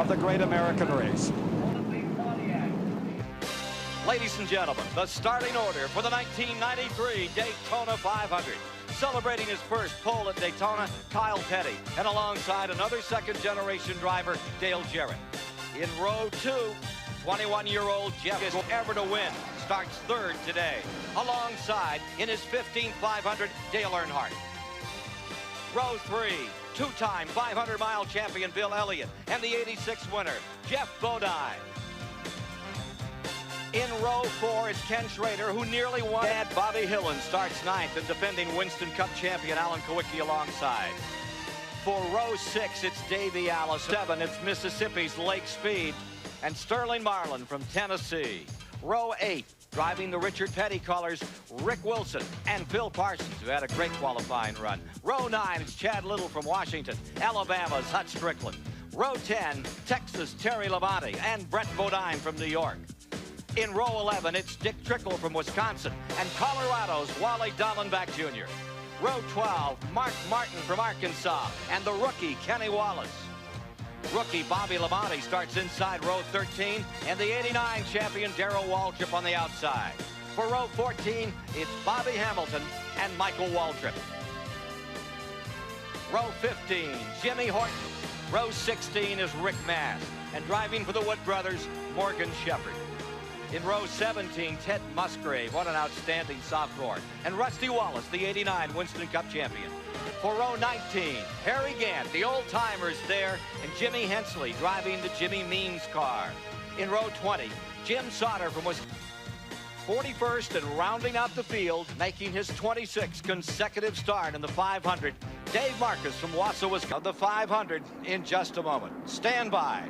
of the great American race. Ladies and gentlemen, the starting order for the 1993 Daytona 500. Celebrating his first pole at Daytona, Kyle Petty, and alongside another second-generation driver, Dale Jarrett. In row 2, 21-year-old Jeff is ever to win. Starts third today. Alongside, in his 15th 500, Dale Earnhardt. Row 3, two-time 500-mile champion Bill Elliott, and the 86 winner, Jeff Bodine. In row 4 is Ken Schrader, who nearly won. Dad Bobby Hillin starts 9th, and defending Winston Cup champion Alan Kawicki alongside. For row 6, it's Davey Allison. 7, it's Mississippi's Lake Speed, and Sterling Marlin from Tennessee. Row 8, driving the Richard Petty colors, Rick Wilson and Phil Parsons, who had a great qualifying run. Row 9, it's Chad Little from Washington, Alabama's Hut Strickland. Row 10, Texas' Terry Labonte and Brett Bodine from New York. In row 11, it's Dick Trickle from Wisconsin and Colorado's Wally Dallenbach Jr. Row 12, Mark Martin from Arkansas and the rookie Kenny Wallace. Rookie Bobby Labonte starts inside row 13 and the 89 champion Darrell Waltrip on the outside. For row 14, it's Bobby Hamilton and Michael Waltrip. Row 15, Jimmy Horton. Row 16 is Rick Mast, and driving for the Wood brothers, Morgan Shepherd. In row 17, Ted Musgrave, what an outstanding sophomore, and Rusty Wallace, the 89 Winston Cup champion. For row 19, Harry Gant, the old-timers there, and Jimmy Hensley driving the Jimmy Means car. In row 20, Jim Sauter from Wisconsin. 41st and rounding out the field, making his 26th consecutive start in the 500, Dave Marcus from Wausau, Wisconsin. The 500 in just a moment. Stand by.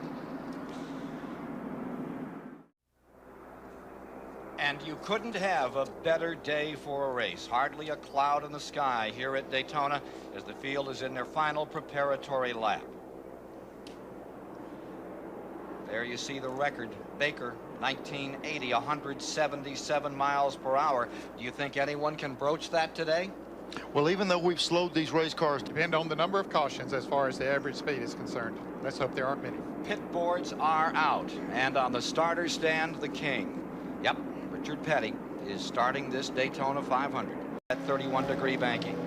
And you couldn't have a better day for a race. Hardly a cloud in the sky here at Daytona as the field is in their final preparatory lap. There you see the record. Baker, 1980, 177 miles per hour. Do you think anyone can broach that today? Well, even though we've slowed these race cars, depend on the number of cautions as far as the average speed is concerned. Let's hope there aren't many. Pit boards are out, and on the starter stand, the king. Yep, Richard Petty is starting this Daytona 500 at 31-degree banking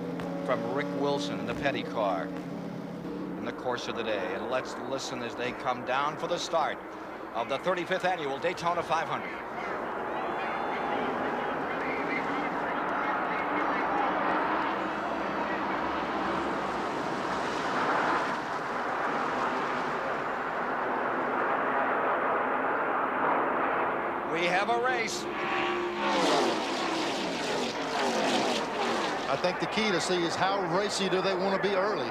from Rick Wilson in the Petty car in the course of the day. And let's listen as they come down for the start of the 35th annual Daytona 500. We have a race. I think the key to see is how racy do they want to be early.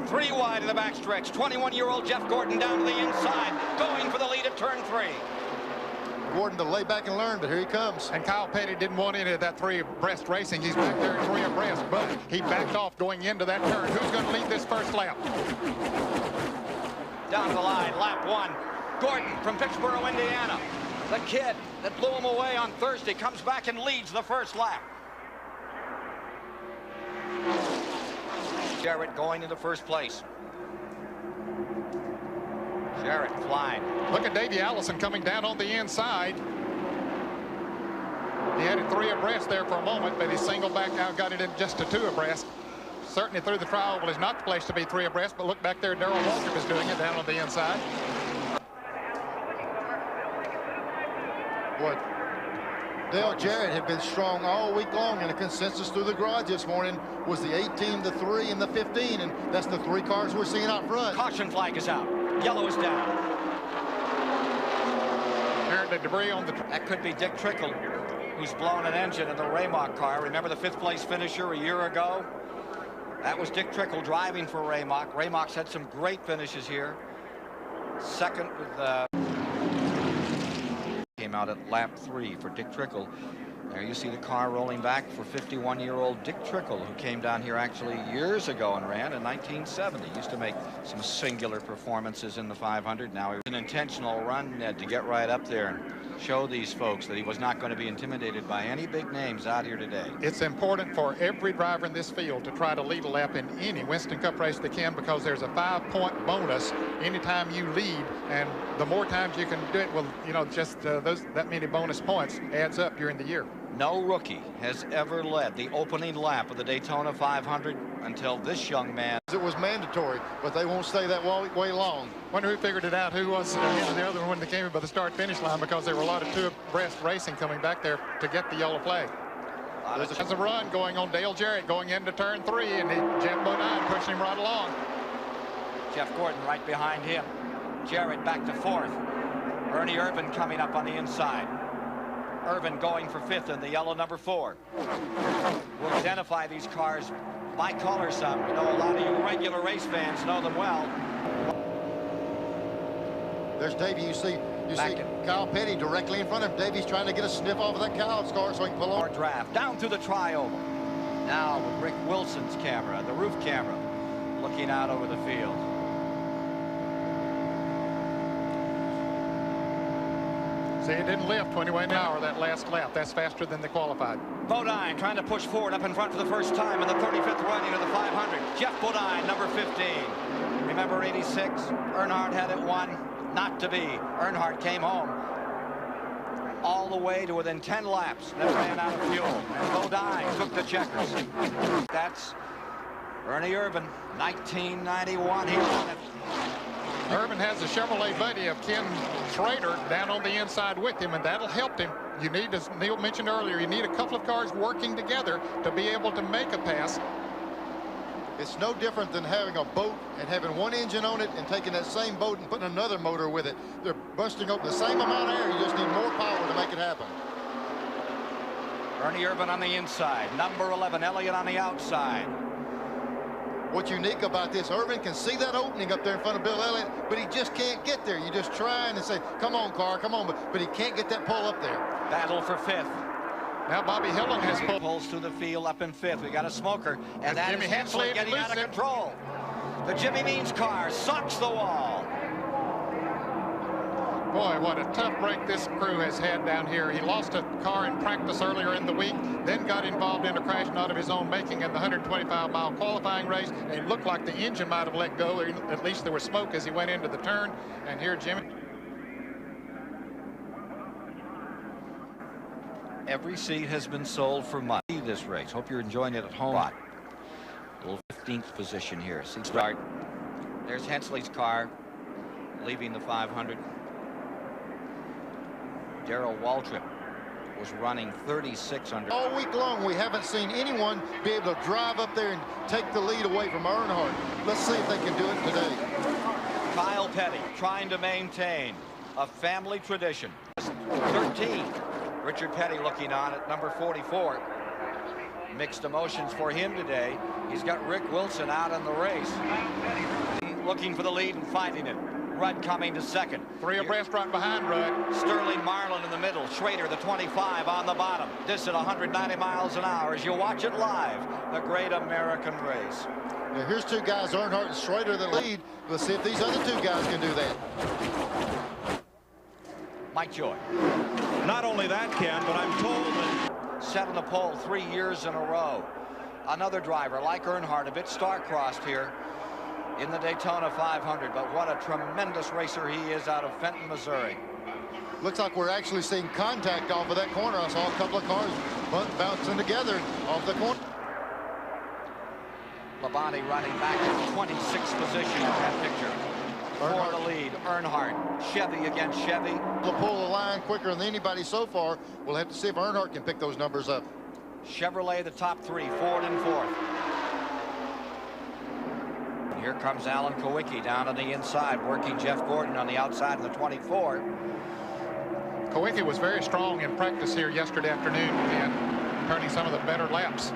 Three wide in the backstretch. 21-year-old Jeff Gordon down to the inside, going for the lead at turn 3. Gordon to lay back and learn, but here he comes. And Kyle Petty didn't want any of that three-abreast racing. He's back there at three-abreast, but he backed off going into that turn. Who's going to lead this first lap? Down the line, lap 1. Gordon from Pittsburgh, Indiana. The kid that blew him away on Thursday comes back and leads the first lap. Jarrett going into first place. Jarrett flying. Look at Davey Allison coming down on the inside. He had it 3 abreast there for a moment, but he singled back now, got it in just to 2 abreast. Certainly through the trial is not the place to be 3 abreast, but look back there, Darrell Waltrip is doing it down on the inside. Boy, Dale Jarrett had been strong all week long, and the consensus through the garage this morning was the 18, the 3, and the 15, and that's the 3 cars we're seeing out front. Caution flag is out. Yellow is down. Apparently debris on the... That could be Dick Trickle, who's blown an engine in the Raymock car. Remember the 5th place finisher a year ago? That was Dick Trickle driving for Raymock. Raymock's had some great finishes here. Second with came out at lap 3 for Dick Trickle. There you see the car rolling back for 51-year-old Dick Trickle, who came down here actually years ago and ran in 1970. Used to make some singular performances in the 500. Now it's an intentional run, Ned, to get right up there and show these folks that he was not going to be intimidated by any big names out here today. It's important for every driver in this field to try to lead a lap in any Winston Cup race they can, because there's a 5-point bonus anytime you lead, and the more times you can do it, well, you know, just that many bonus points adds up during the year. No rookie has ever led the opening lap of the Daytona 500 until this young man. It was mandatory, but they won't stay that way long. Wonder who figured it out, who was the other one when they came in by the start-finish line, because there were a lot of two-abreast racing coming back there to get the yellow flag. There's a run going on Dale Jarrett going into turn 3, and Jeff Bodine pushing him right along. Jeff Gordon right behind him. Jarrett back to 4th. Ernie Irvin coming up on the inside. Irvin going for 5th in the yellow number 4. We'll identify these cars by color some. You know, a lot of you regular race fans know them well. There's Davey. You see Kyle Petty directly in front of him. Davey's trying to get a sniff off of that Kyle's car so he can pull over. Draft down through the tri-oval. Now with Rick Wilson's camera, the roof camera, looking out over the field. See, it didn't lift when he went an hour that last lap. That's faster than the qualified. Bodine trying to push forward up in front for the first time in the 35th running of the 500. Jeff Bodine, number 15. Remember 86? Earnhardt had it won. Not to be. Earnhardt came home all the way to within 10 laps. Then ran out of fuel. And Bodine took the checkers. That's Ernie Irvin, 1991. He won it. Irvin has a Chevrolet buddy of Ken Schrader down on the inside with him, and that'll help him. You need, as Neil mentioned earlier, you need a couple of cars working together to be able to make a pass. It's no different than having a boat and having one engine on it and taking that same boat and putting another motor with it. They're busting open the same amount of air. You just need more power to make it happen. Ernie Irvin on the inside. Number 11, Elliott on the outside. What's unique about this, Irvin can see that opening up there in front of Bill Elliott, but he just can't get there. You just try and say, come on, car, come on, but he can't get that pull up there. Battle for 5th. Now Bobby Hillin has pulls through the field up in 5th. We got a smoker, and that Jimmy is Hensley getting out of control. The Jimmy Means car socks the wall. Boy, what a tough break this crew has had down here. He lost a car in practice earlier in the week, then got involved in a crash not of his own making in the 125-mile qualifying race. It looked like the engine might have let go, or at least there was smoke as he went into the turn. And here Jimmy. Every seat has been sold for money this race. Hope you're enjoying it at home. A little 15th position here. See start. There's Hensley's car leaving the 500. Darrell Waltrip was running 36 under. All week long, we haven't seen anyone be able to drive up there and take the lead away from Earnhardt. Let's see if they can do it today. Kyle Petty trying to maintain a family tradition. 13. Richard Petty looking on at number 44. Mixed emotions for him today. He's got Rick Wilson out in the race. Looking for the lead and finding it. Rudd coming to 2nd. 3 abreast right behind Rudd. Sterling Marlin in the middle. Schrader, the 25, on the bottom. This at 190 miles an hour as you watch it live. The great American race. Now here's 2 guys, Earnhardt and Schrader, that lead. Let's see if these other 2 guys can do that. Mike Joy. Not only that, Ken, but I'm told that 7 the pole 3 years in a row. Another driver like Earnhardt, a bit star-crossed here in the Daytona 500, but what a tremendous racer he is out of Fenton, Missouri. Looks like we're actually seeing contact off of that corner. I saw a couple of cars bouncing together off the corner. Labonte running back in 26th position in that picture. For the lead, Earnhardt. Chevy against Chevy. To pull the line quicker than anybody so far. We'll have to see if Earnhardt can pick those numbers up. Chevrolet, the top 3, Ford in 4th. Here comes Alan Kowicki down on the inside, working Jeff Gordon on the outside of the 24. Kowicki was very strong in practice here yesterday afternoon and turning some of the better laps.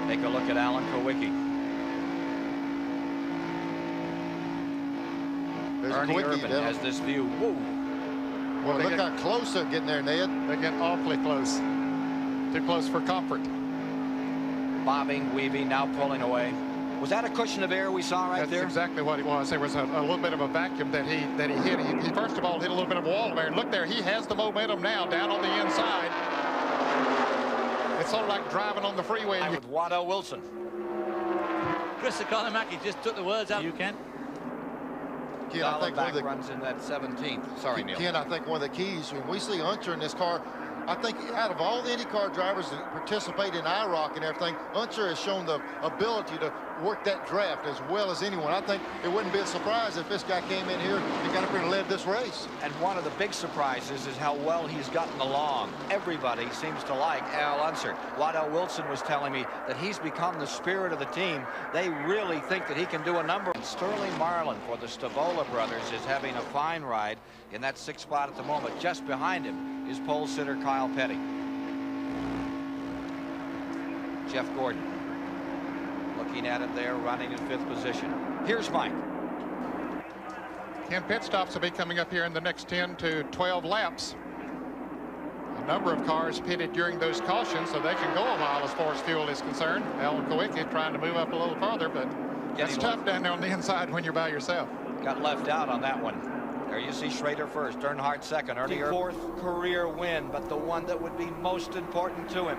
Take a look at Alan Kowicki. Ernie Irvin has this view. Whoa. Well, look how close they're getting there, Ned. They're getting awfully close. Too close for comfort. Bobbing, weaving, now pulling away. Was that a cushion of air we saw right there? That's exactly what it was. There was a little bit of a vacuum that he hit. He first of all hit a little bit of wall of air. And look there, he has the momentum now down on the inside. It's sort of like driving on the freeway. With Waddell Wilson. Chris Economaki just took the words out. You can. Ken, I think one of the runs in that 17th. Sorry, Neil. Ken, I think one of the keys when we see Unser in this car, I think out of all the IndyCar drivers that participate in IROC and everything, Unser has shown the ability to work that draft as well as anyone. I think it wouldn't be a surprise if this guy came in here and got up here and led this race. And one of the big surprises is how well he's gotten along. Everybody seems to like Al Unser. Waddell Wilson was telling me that he's become the spirit of the team. They really think that he can do a number. And Sterling Marlin for the Stavola brothers is having a fine ride in that 6th spot at the moment. Just behind him is pole sitter Kyle Petty. Jeff Gordon looking at it there, running in 5th position. Here's Mike. 10 pit stops will be coming up here in the next 10 to 12 laps. A number of cars pitted during those cautions, so they can go a while as far as fuel is concerned. Alan Kowicki trying to move up a little farther, but it's tough down there on the inside when you're by yourself. Got left out on that one. There you see Schrader first, Earnhardt second, Ernie 4th career win, but the one that would be most important to him.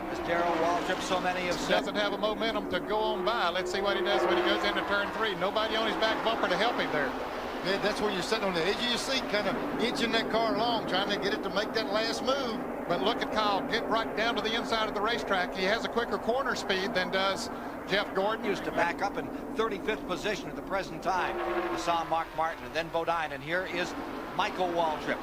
As Darrell Waltrip, so many have said. Doesn't have a momentum to go on by. Let's see what he does when he goes into turn 3. Nobody on his back bumper to help him there. Yeah, that's where you're sitting on the edge of your seat, kind of inching that car along, trying to get it to make that last move. But look at Kyle get right down to the inside of the racetrack. He has a quicker corner speed than does Jeff Gordon. Used to back up in 35th position at the present time. You saw Mark Martin and then Bodine, and here is Michael Waltrip.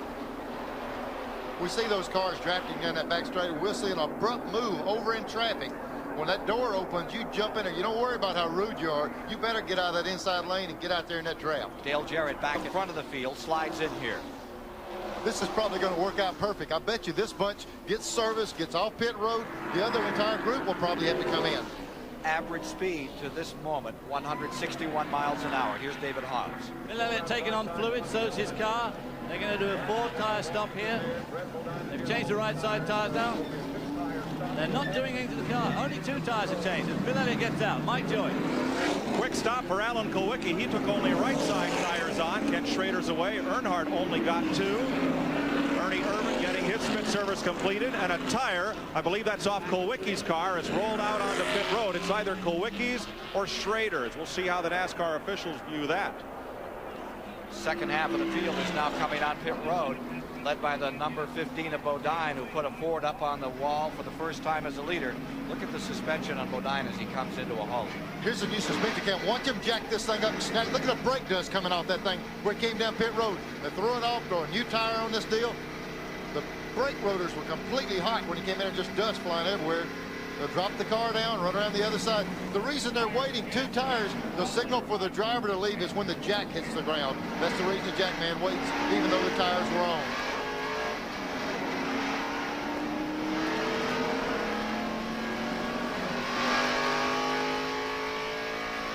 We see those cars drafting down that back straight. We'll see an abrupt move over in traffic. When that door opens, you jump in there. You don't worry about how rude you are. You better get out of that inside lane and get out there in that draft. Dale Jarrett back in front of the field, slides in here. This is probably going to work out perfect. I bet you this bunch gets service, gets off pit road. The other entire group will probably have to come in. Average speed to this moment, 161 miles an hour. Here's David Hobbs. Bill Elliott taking on fluid, so's his car. They're going to do a 4-tire stop here. They've changed the right side tires now. They're not doing anything to the car. Only 2 tires have changed. As Bill Elliott gets out, Mike Joy. Quick stop for Alan Kowicki. He took only right side tires on. Ken Schrader's away. Earnhardt only got 2. Ernie Irvin getting his pit service completed, and a tire, I believe that's off Kowicki's car, is rolled out onto pit road. It's either Kowicki's or Schrader's. We'll see how the NASCAR officials view that. Second half of the field is now coming on pit road, led by the number 15 of Bodine, who put a Ford up on the wall for the first time as a leader. Look at the suspension on Bodine as he comes into a halt. Here's the new suspension cam. Watch him jack this thing up and snap. Look at the brake dust coming off that thing where it came down pit road. They threw it off, throw a new tire on this deal. The brake rotors were completely hot when he came in and just dust flying everywhere. They'll drop the car down, run around the other side. The reason they're waiting 2 tires, the signal for the driver to leave is when the jack hits the ground. That's the reason the jack man waits, even though the tires were on.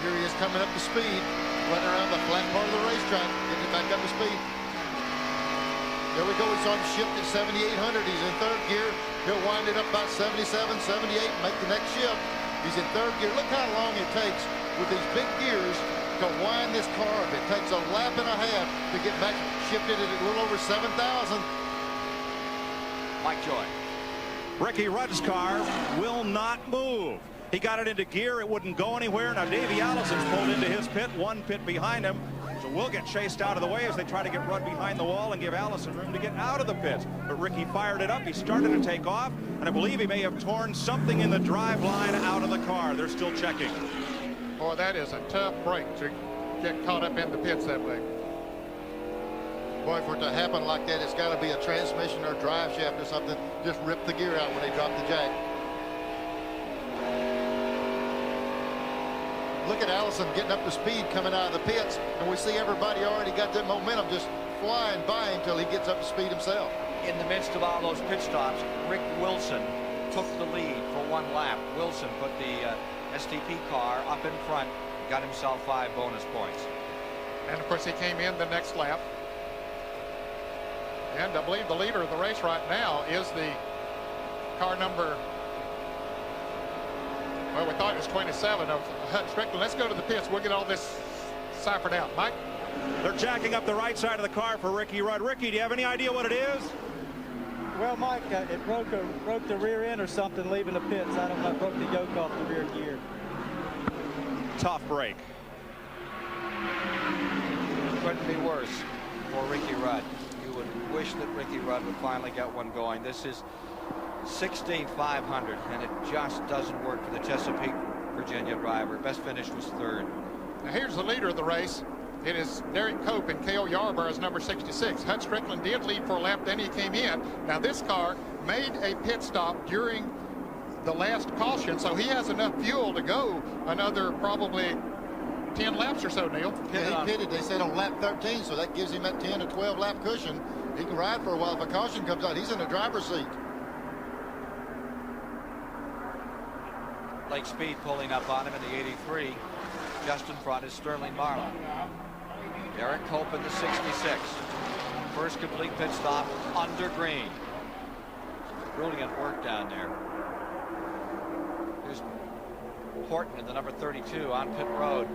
Here he is coming up to speed, running around the flat part of the racetrack, getting it back up to speed. There we go. We saw him shift at 7,800. He's in 3rd gear. He'll wind it up about 77, 78, and make the next shift. He's in 3rd gear. Look how long it takes with these big gears to wind this car up. It takes a lap and a half to get back shifted at a little over 7,000. Mike Joy. Ricky Rudd's car will not move. He got it into gear. It wouldn't go anywhere. Now Davey Allison's pulled into his pit, 1 pit behind him. So we'll get chased out of the way as they try to get Rudd behind the wall and give Allison room to get out of the pit. But Ricky fired it up. He started to take off, and I believe he may have torn something in the drive line out of the car. They're still checking. Boy, that is a tough break to get caught up in the pits that way. Boy, for it to happen like that, it's got to be a transmission or drive shaft or something. Just rip the gear out when they drop the jack. Look at Allison getting up to speed coming out of the pits, and we see everybody already got that momentum just flying by until he gets up to speed himself. In the midst of all those pit stops, Rick Wilson took the lead for 1 lap. Wilson put the STP car up in front, got himself 5 bonus points. And of course he came in the next lap. And I believe the leader of the race right now is the car number, well, we thought it was 27 of Hut Strickland. Let's go to the pits. We'll get all this ciphered out. Mike? They're jacking up the right side of the car for Ricky Rudd. Ricky, do you have any idea what it is? Well, Mike, it broke the rear end or something leaving the pits. I don't know, it broke the yoke off the rear gear. Tough break. Couldn't be worse for Ricky Rudd. You would wish that Ricky Rudd would finally get one going. This is 16,500, and it just doesn't work for the Chesapeake, Virginia driver. Best finish was third. Now here's the leader of the race. It is Derek Cope and Cale Yarborough's number 66. Hut Strickland did lead for a lap, then he came in. Now this car made a pit stop during the last caution, so he has enough fuel to go another probably 10 laps or so, Neil. Yeah, he pitted, they said, on lap 13, so that gives him that 10 to 12 lap cushion. He can ride for a while. If a caution comes out, he's in the driver's seat. Lake Speed pulling up on him in the 83. Just in front is Sterling Marlin. Derek Cope in the 66. First complete pit stop under green. Brilliant work down there. Here's Horton in the number 32 on pit road.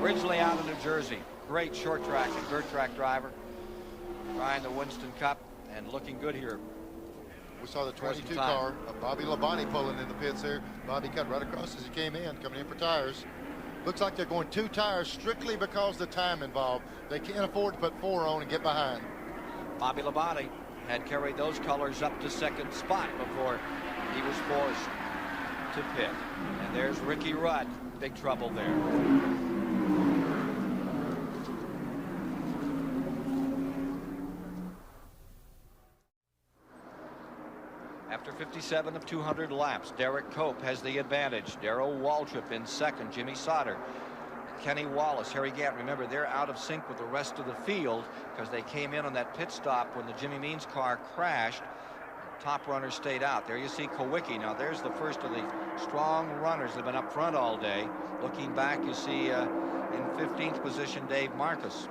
Originally out of New Jersey. Great short track and dirt track driver. Trying the Winston Cup and looking good here. We saw the 22 car of Bobby Labonte pulling in the pits here. Bobby cut right across as he came in, coming in for tires. Looks like they're going 2 tires strictly because of the time involved. They can't afford to put 4 on and get behind. Bobby Labonte had carried those colors up to second spot before he was forced to pit. And there's Ricky Rudd. Big trouble there. After 57 of 200 laps, Derek Cope has the advantage. Darrell Waltrip in second. Jimmy Sauter, Kenny Wallace, Harry Gant. Remember, they're out of sync with the rest of the field because they came in on that pit stop when the Jimmy Means car crashed. Top runners stayed out. There you see Kowicki. Now there's the first of the strong runners that have been up front all day. Looking back, you see in 15th position Dave Marcus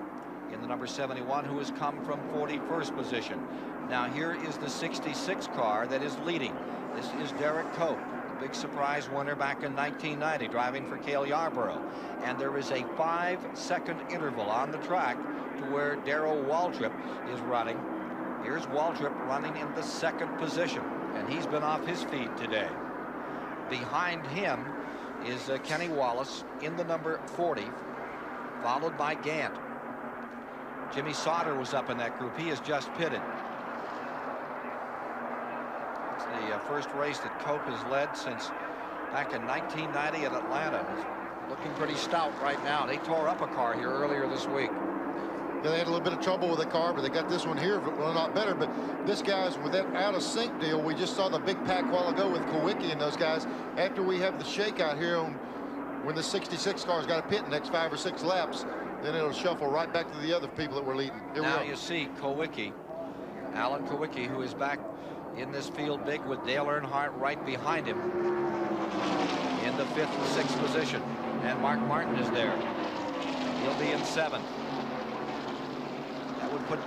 in the number 71, who has come from 41st position. Now here is the 66 car that is leading. This is Derek Cope, the big surprise winner back in 1990, driving for Cale Yarborough. And there is a 5-second interval on the track to where Darrell Waltrip is running. Here's Waltrip running in the second position, and he's been off his feet today. Behind him is Kenny Wallace in the number 40, followed by Gant. Jimmy Sauter was up in that group. He has just pitted. It's the first race that Cope has led since back in 1990 at Atlanta. He's looking pretty stout right now. They tore up a car here earlier this week. Yeah, they had a little bit of trouble with the car, but they got this one here a lot better. But this guy's with that out of sync deal. We just saw the big pack a while ago with Kowicki and those guys. After we have the shakeout here on when the 66 car's got to pit the next 5 or 6 laps, then it'll shuffle right back to the other people that were leading. Now you see Kowicki, Alan Kowicki, who is back in this field big with Dale Earnhardt right behind him in the 5th and 6th position. And Mark Martin is there. He'll be in 7th. That would put...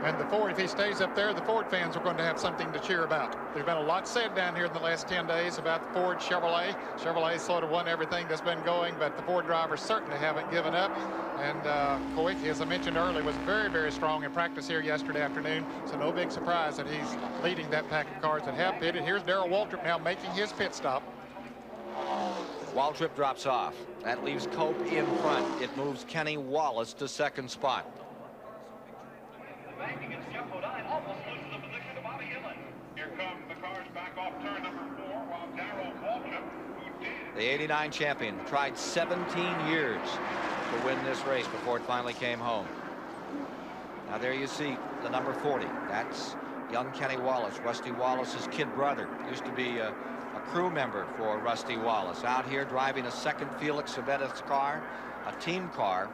And the Ford, if he stays up there, the Ford fans are going to have something to cheer about. There's been a lot said down here in the last 10 days about the Ford Chevrolet. Chevrolet sort of won everything that's been going, but the Ford drivers certainly haven't given up. And Kowicki, as I mentioned earlier, was very, very strong in practice here yesterday afternoon. So no big surprise that he's leading that pack of cars that have pitted. Here's Darrell Waltrip now making his pit stop. Waltrip drops off. That leaves Cope in front. It moves Kenny Wallace to second spot. Here come the cars back off turn number 4 while Darrell Waltrip, who did. The '89 champion tried 17 years to win this race before it finally came home. Now there you see the number 40. That's young Kenny Wallace, Rusty Wallace's kid brother. Used to be a crew member for Rusty Wallace. Out here driving a second Felix Sabetta's car, a team car,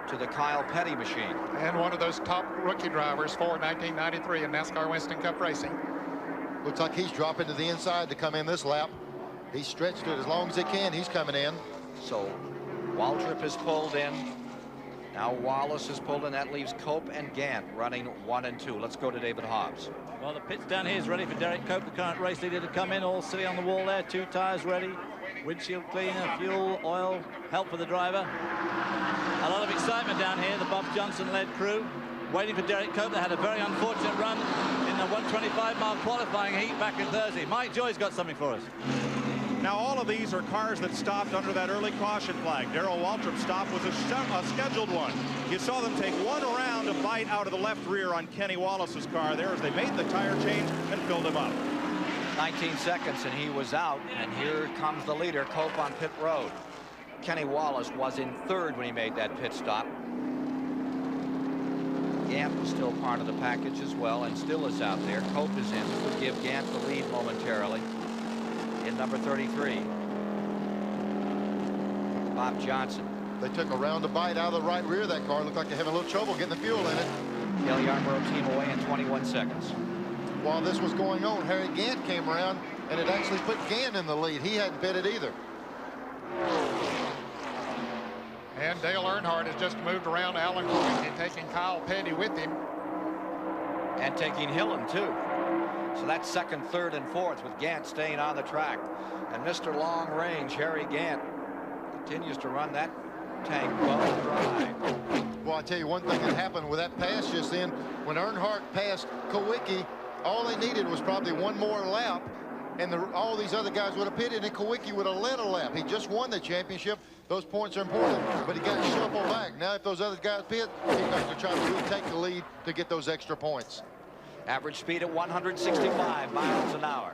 to the Kyle Petty machine. And one of those top rookie drivers for 1993 in NASCAR Winston Cup racing. Looks like he's dropping to the inside to come in this lap. He's stretched it as long as he can. He's coming in. So Waltrip is pulled in. Now Wallace is pulled, and that leaves Cope and Gant running 1 and 2. Let's go to David Hobbs. Well, the pit's down here is ready for Derek Cope, the current race leader, to come in. All city on the wall there. 2 tires ready. Windshield cleaner, fuel, oil, help for the driver. A lot of excitement down here. The Bob Johnson-led crew waiting for Derek Cope. They had a very unfortunate run in the 125-mile qualifying heat back in Thursday. Mike Joy's got something for us. Now, all of these are cars that stopped under that early caution flag. Darrell Waltrip's stop was a scheduled one. You saw them take one around to bite out of the left rear on Kenny Wallace's car there as they made the tire change and filled him up. 19 seconds and he was out, and here comes the leader, Cope, on pit road. Kenny Wallace was in 3rd when he made that pit stop. Gant was still part of the package as well, and still is out there. Cope is in, would give Gant the lead momentarily in number 33. Bob Johnson. They took a round to bite out of the right rear of that car. Looked like they're having a little trouble getting the fuel in it. Dale Yarborough team away in 21 seconds. While this was going on, Harry Gant came around, and it actually put Gant in the lead. He hadn't pitted either. And Dale Earnhardt has just moved around Alan Kowicki, taking Kyle Petty with him. And taking Hillen, too. So that's 2nd, 3rd, and 4th, with Gant staying on the track. And Mr. Long Range, Harry Gant, continues to run that tank well dry. Well, I tell you one thing that happened with that pass just then. When Earnhardt passed Kowicki, all they needed was probably one more lap, and all these other guys would have pitted, and Kowicki would have led a lap. He just won the championship. Those points are important, but he got shuffled back. Now, if those other guys pit, he's going to try to retake the lead to get those extra points. Average speed at 165 miles an hour.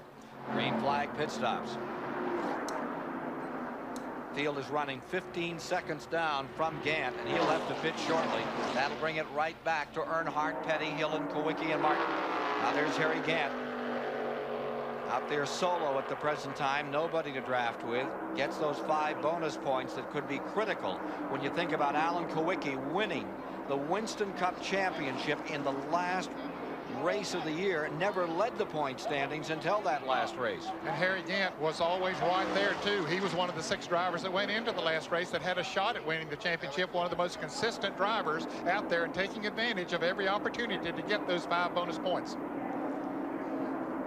Green flag pit stops. Field is running 15 seconds down from Gant, and he'll have to pit shortly. That'll bring it right back to Earnhardt, Petty, Hillen, Kowicki, and Martin. Now there's Harry Gant. Out there solo at the present time, nobody to draft with. Gets those 5 bonus points that could be critical when you think about Alan Kowicki winning the Winston Cup Championship in the last race of the year. Never led the point standings until that last race. And Harry Gant was always right there too. He was one of the 6 drivers that went into the last race that had a shot at winning the championship. One of the most consistent drivers out there and taking advantage of every opportunity to get those 5 bonus points.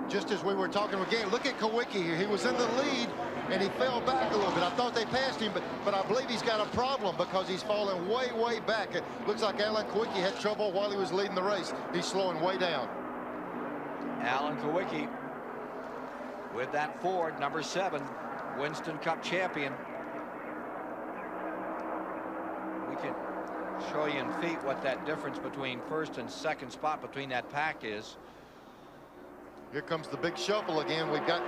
Just as we were talking with Gant, look at Kowicki here. He was in the lead and he fell back a little bit. I thought they passed him, but I believe he's got a problem because he's falling way back. It looks like Alan Kowicki had trouble while he was leading the race. He's slowing way down. Alan Kowicki with that Ford, number 7, Winston Cup champion. We can show you in feet what that difference between 1st and 2nd spot between that pack is. Here comes the big shuffle again. We've got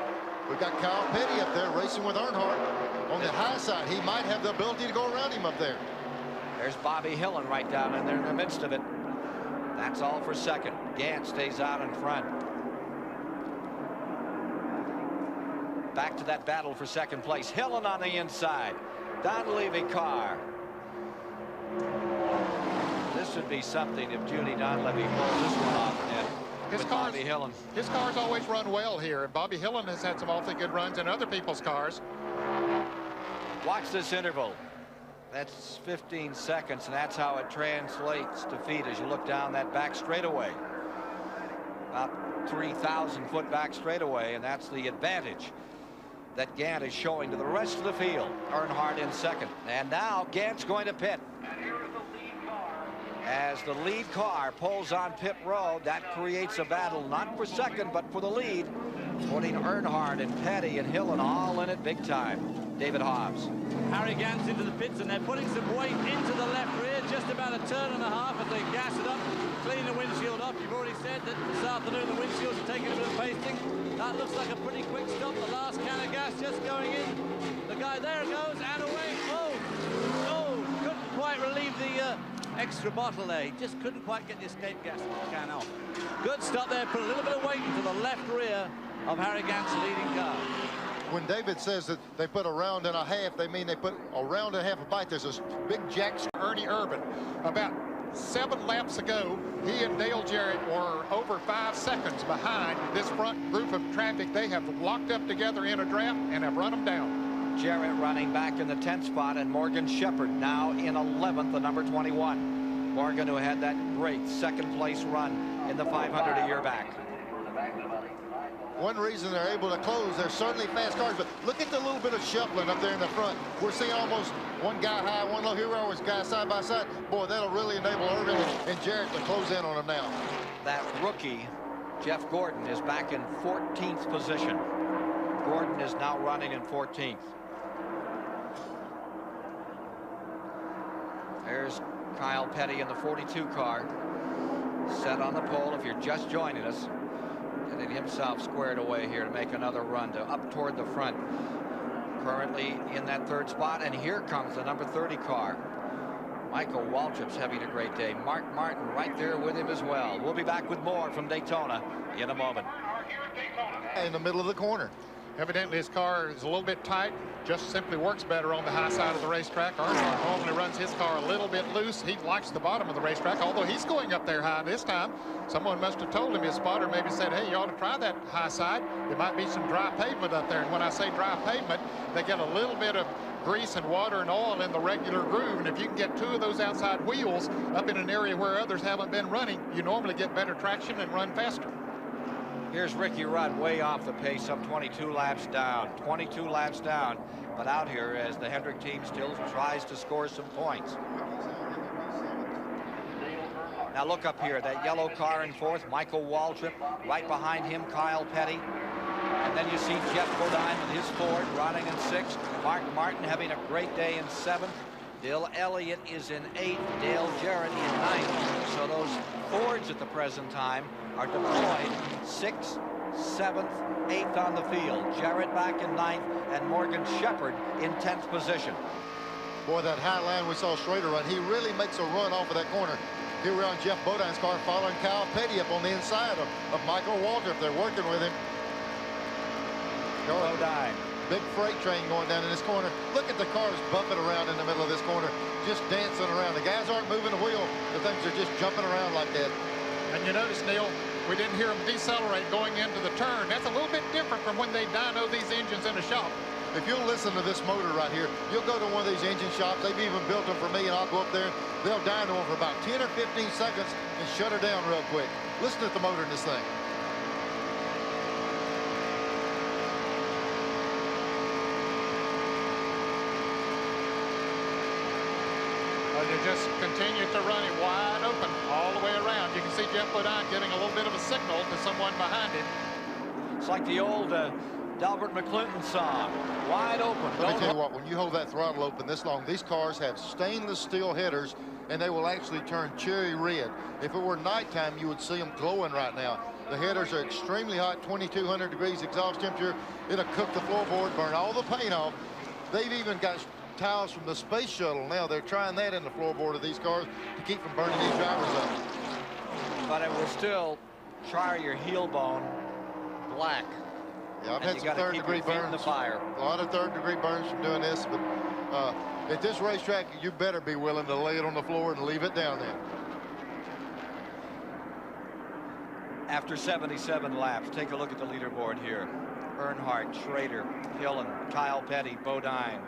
Kyle Petty up there racing with Earnhardt on the high side. He might have the ability to go around him up there. There's Bobby Hillen right down in there in the midst of it. That's all for 2nd. Gant stays out in front. Back to that battle for 2nd place. Hillen on the inside. Donlevy car. This would be something if Judy Donlevy pulls this one off net. His car's always run well here, and Bobby Hillen has had some awfully good runs in other people's cars. Watch this interval. That's 15 seconds, and that's how it translates to feet as you look down that back straightaway. About 3,000-foot back straightaway, and that's the advantage that Gant is showing to the rest of the field. Earnhardt in 2nd, and now Gant's going to pit. As the lead car pulls on pit road, that creates a battle not for 2nd but for the lead, putting Earnhardt and Petty and Hillen all in it big time. David Hobbs. Harry Gant's into the pits, and they're putting some weight into the left rear, just about a turn and a half as they gas it up, clean the windshield off. You've already said that this afternoon the windshields are taking a bit of pasting. That looks like a pretty quick stop. The last can of gas just going in. The guy there goes and away. Oh, couldn't quite relieve the extra bottle there. He just couldn't quite get the escape gas can off. Good stop there. Put a little bit of weight into the left rear of Harry Gant's leading car. When David says that they put a round and a half, they mean they put a round and a half of bite. There's a big jack. Ernie Urban, about 7 laps ago, he and Dale Jarrett were over 5 seconds behind this front group of traffic. They have locked up together in a draft and have run them down. Jarrett running back in the 10th spot, and Morgan Shepherd now in 11th, the number 21. Morgan, who had that great second-place run in the 500 a year back. One reason they're able to close, they're certainly fast cars, but look at the little bit of shuffling up there in the front. We're seeing almost one guy high, one low. Here we are with guys side by side. Boy, that'll really enable Irvin and Jarrett to close in on them now. That rookie, Jeff Gordon, is back in 14th position. Gordon is now running in 14th. There's Kyle Petty in the 42 car, set on the pole. If you're just joining us, getting himself squared away here to make another run to up toward the front. Currently in that 3rd spot, and here comes the number 30 car. Michael Waltrip's having a great day. Mark Martin right there with him as well. We'll be back with more from Daytona in a moment. In the middle of the corner. Evidently his car is a little bit tight, just simply works better on the high side of the racetrack. Earnhardt normally runs his car a little bit loose. He likes the bottom of the racetrack, although he's going up there high this time. Someone must have told him, his spotter maybe said, hey, you ought to try that high side. There might be some dry pavement up there. And when I say dry pavement, they get a little bit of grease and water and oil in the regular groove. And if you can get 2 of those outside wheels up in an area where others haven't been running, you normally get better traction and run faster. Here's Ricky Rudd way off the pace, some 22 laps down. 22 laps down, but out here as the Hendrick team still tries to score some points. Now look up here, that yellow car in 4th, Michael Waltrip. Right behind him, Kyle Petty. And then you see Jeff Bodine with his Ford running in 6th. Mark Martin having a great day in 7th. Bill Elliott is in 8th. Dale Jarrett in 9th. So those Fords at the present time are deployed 6th, 7th, 8th on the field. Jarrett back in 9th, and Morgan Shepherd in 10th position. Boy, that high line we saw Schrader run, he really makes a run off of that corner. Here we're on Jeff Bodine's car following Kyle Petty up on the inside of Michael Waltrip. They're working with him. Bodine. Big freight train going down in this corner. Look at the cars bumping around in the middle of this corner, just dancing around. The guys aren't moving the wheel. The things are just jumping around like that. And you notice, Neil, we didn't hear them decelerate going into the turn. That's a little bit different from when they dyno these engines in the shop. If you'll listen to this motor right here, you'll go to one of these engine shops. They've even built them for me, and I'll go up there. They'll dyno them for about 10 or 15 seconds and shut her down real quick. Listen to the motor in this thing. They just continue to run it wide open all the way around. You can see Jeff Bodine giving a little bit of a signal to someone behind him. It's like the old Delbert McClinton song, wide open. Let me tell you what, when you hold that throttle open this long, these cars have stainless steel headers, and they will actually turn cherry red. If it were nighttime, you would see them glowing right now. The headers are extremely hot, 2,200 degrees exhaust temperature. It'll cook the floorboard, burn all the paint off. They've even got tiles from the space shuttle. Now they're trying that in the floorboard of these cars to keep from burning these drivers up. But it will still char your heel bone black. Yeah, I've had some third-degree burns. The fire. A lot of third-degree burns from doing this, but at this racetrack, you better be willing to lay it on the floor and leave it down there. After 77 laps, take a look at the leaderboard here. Earnhardt, Schrader, Hill, and Kyle Petty, Bodine.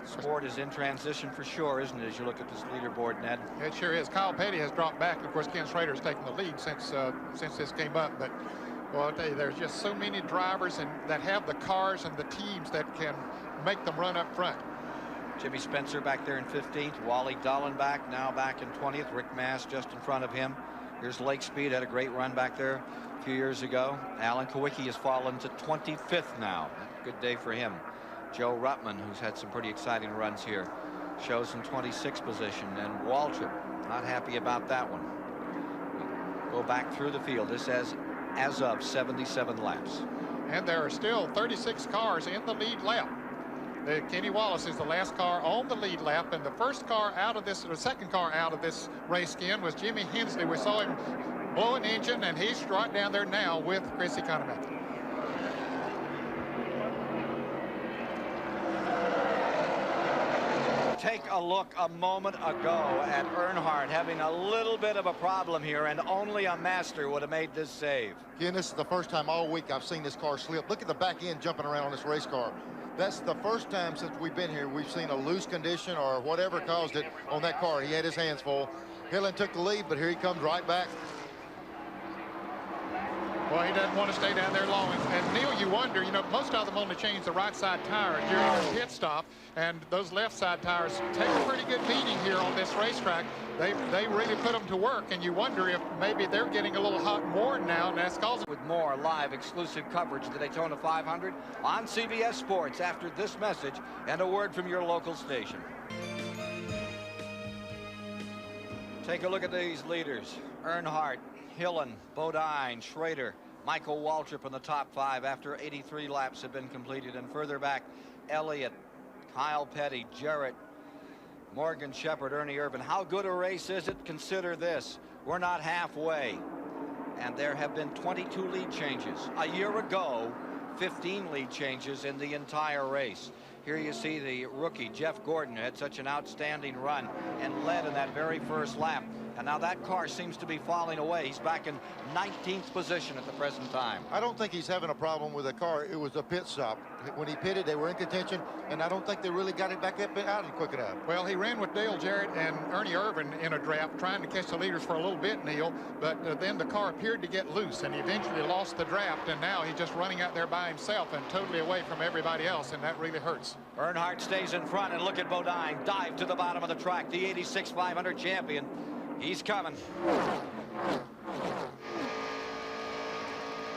Sport is in transition for sure, isn't it, as you look at this leaderboard, Ned? It sure is. Kyle Petty has dropped back. Of course, Ken Schrader has taken the lead since this came up. But, well, I'll tell you, there's just so many drivers that have the cars and the teams that can make them run up front. Jimmy Spencer back there in 15th. Wally Dallenbach now back in 20th. Rick Mass just in front of him. Here's Lake Speed, had a great run back there a few years ago. Alan Kawicki has fallen to 25th now. Good day for him. Joe Ruttman, who's had some pretty exciting runs here, shows in 26th position. And Waltrip, not happy about that one. We go back through the field. This as of 77 laps. And there are still 36 cars in the lead lap. Kenny Wallace is the last car on the lead lap, and the first car out of this, or second car out of this race skin was Jimmy Hensley. We saw him blow an engine, and he's right down there now with Chris Econometric. Take a look a moment ago at Earnhardt having a little bit of a problem here, and only a master would have made this save. Again, this is the first time all week I've seen this car slip. Look at the back end jumping around on this race car. That's the first time since we've been here we've seen a loose condition or whatever caused it on that car. He had his hands full. Hillen took the lead, but here he comes right back. Well, he doesn't want to stay down there long. And Neil, you wonder, you know, most of them only change the right side tire during their pit stop, and those left side tires take a pretty good beating here on this racetrack. They really put them to work, and you wonder if maybe they're getting a little hot and worn now, and that's causing. With more live exclusive coverage of the Daytona 500 on CBS Sports after this message and a word from your local station. Take a look at these leaders. Earnhardt, Hillen, Bodine, Schrader, Michael Waltrip in the top 5 after 83 laps have been completed. And further back, Elliott, Kyle Petty, Jarrett, Morgan Shepherd, Ernie Irvan. How good a race is it? Consider this. We're not halfway. And there have been 22 lead changes. A year ago, 15 lead changes in the entire race. Here you see the rookie, Jeff Gordon, who had such an outstanding run and led in that very first lap. And now that car seems to be falling away. He's back in 19th position at the present time. I don't think he's having a problem with the car. It was a pit stop. When he pitted, they were in contention, and I don't think they really got it back up and out quick enough. Well, he ran with Dale Jarrett and Ernie Irvan in a draft, trying to catch the leaders for a little bit, Neil, but then the car appeared to get loose, and he eventually lost the draft, and now he's just running out there by himself and totally away from everybody else, and that really hurts. Earnhardt stays in front, and look at Bodine dive to the bottom of the track. The 86 500 champion. He's coming.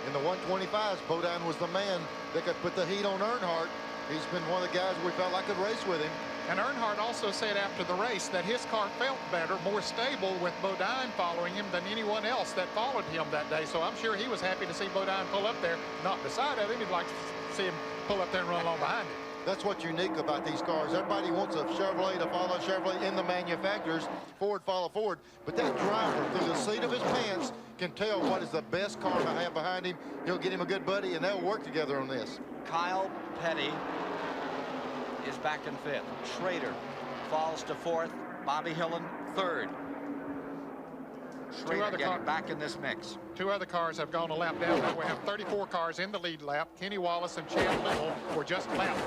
In the 125s, Bodine was the man that could put the heat on Earnhardt. He's been one of the guys we felt like could race with him. And Earnhardt also said after the race that his car felt better, more stable with Bodine following him than anyone else that followed him that day. So I'm sure he was happy to see Bodine pull up there, not beside of him. He'd like to see him pull up there and run along behind him. That's what's unique about these cars. Everybody wants a Chevrolet to follow Chevrolet in the manufacturers. Ford follow Ford. But that driver, through the seat of his pants, can tell what is the best car to have behind him. He'll get him a good buddy, and they'll work together on this. Kyle Petty is back in 5th. Schrader falls to 4th. Bobby Hillen 3rd. Schrader getting back in this mix. 2 other cars have gone a lap down. Now we have 34 cars in the lead lap. Kenny Wallace and Chad Little were just lapped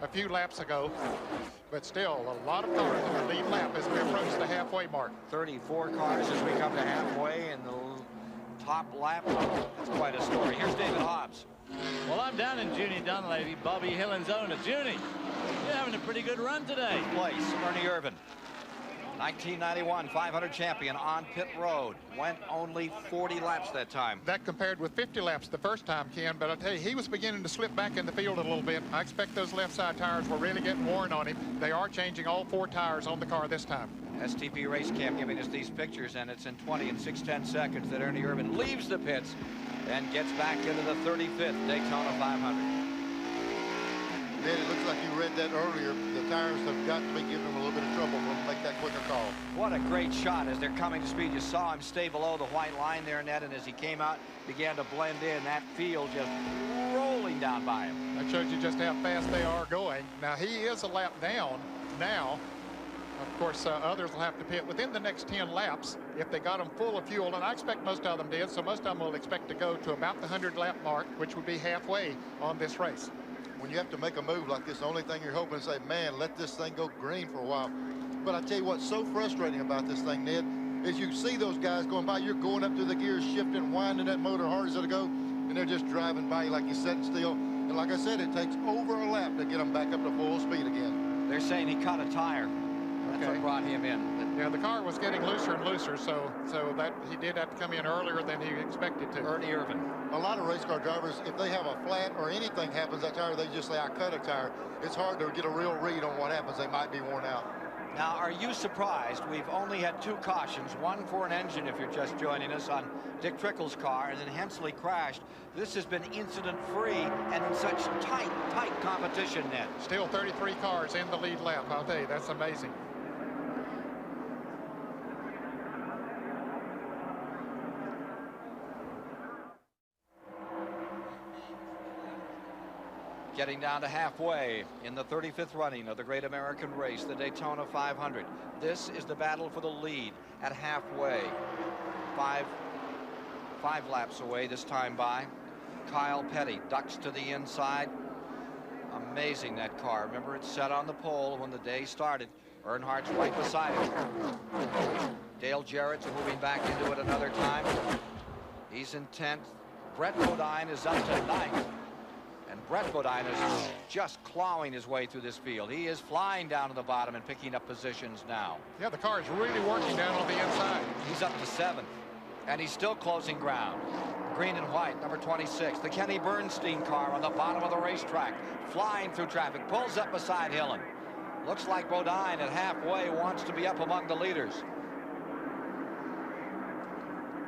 a few laps ago, but still a lot of cars in the lead lap as we approach the halfway mark. 34 cars as we come to halfway in the top lap. That's quite a story. Here's David Hobbs. Well, I'm down in Junie Dunleavy, Bobby Hillen's owner. Junie, you're having a pretty good run today. Place, Ernie Irvan. 1991 500 champion on pit road. Went only 40 laps that time. That compared with 50 laps the first time, Ken, but I tell you, he was beginning to slip back in the field a little bit. I expect those left side tires were really getting worn on him. They are changing all 4 tires on the car this time. STP Race Cam giving us these pictures, and it's in 20 and 6/10 seconds that Ernie Irvan leaves the pits and gets back into the 35th Daytona 500. Ned, it looks like you read that earlier. The tires have got to be giving him a little bit of trouble for him to make that quicker call. What a great shot as they're coming to speed. You saw him stay below the white line there, Ned, and as he came out, began to blend in. That field just rolling down by him. That shows you just how fast they are going. Now, he is a lap down now. Of course, others will have to pit within the next 10 laps if they got them full of fuel, and I expect most of them did, so most of them will expect to go to about the 100-lap mark, which would be halfway on this race. When you have to make a move like this, the only thing you're hoping to say, man, let this thing go green for a while. But I tell you what's so frustrating about this thing, Ned, is you see those guys going by, you're going up through the gears, shifting, winding that motor hard as it'll go, and they're just driving by you like you're sitting still. And like I said, it takes over a lap to get them back up to full speed again. They're saying he cut a tire. That's what brought him in. Yeah, the car was getting looser and looser, so that he did have to come in earlier than he expected to. Ernie Irvan. A lot of race car drivers, if they have a flat or anything happens that tire, they just say, I cut a tire. It's hard to get a real read on what happens. They might be worn out. Now, are you surprised? We've only had 2 cautions, one for an engine if you're just joining us on Dick Trickle's car, and then Hensley crashed. This has been incident-free and in such tight competition, Ned. Still 33 cars in the lead lap. I'll tell you, that's amazing. Getting down to halfway in the 35th running of the Great American Race, the Daytona 500. This is the battle for the lead at halfway. Five laps away this time by. Kyle Petty ducks to the inside. Amazing, that car. Remember, it's set on the pole when the day started. Earnhardt's right beside him. Dale Jarrett's moving back into it another time. He's in 10th. Brett Bodine is up to 9th. And Brett Bodine is just clawing his way through this field. He is flying down to the bottom and picking up positions now. Yeah, the car is really working down on the inside. He's up to 7th. And he's still closing ground. Green and white, number 26. The Kenny Bernstein car on the bottom of the racetrack. Flying through traffic. Pulls up beside Hillen. Looks like Bodine at halfway wants to be up among the leaders.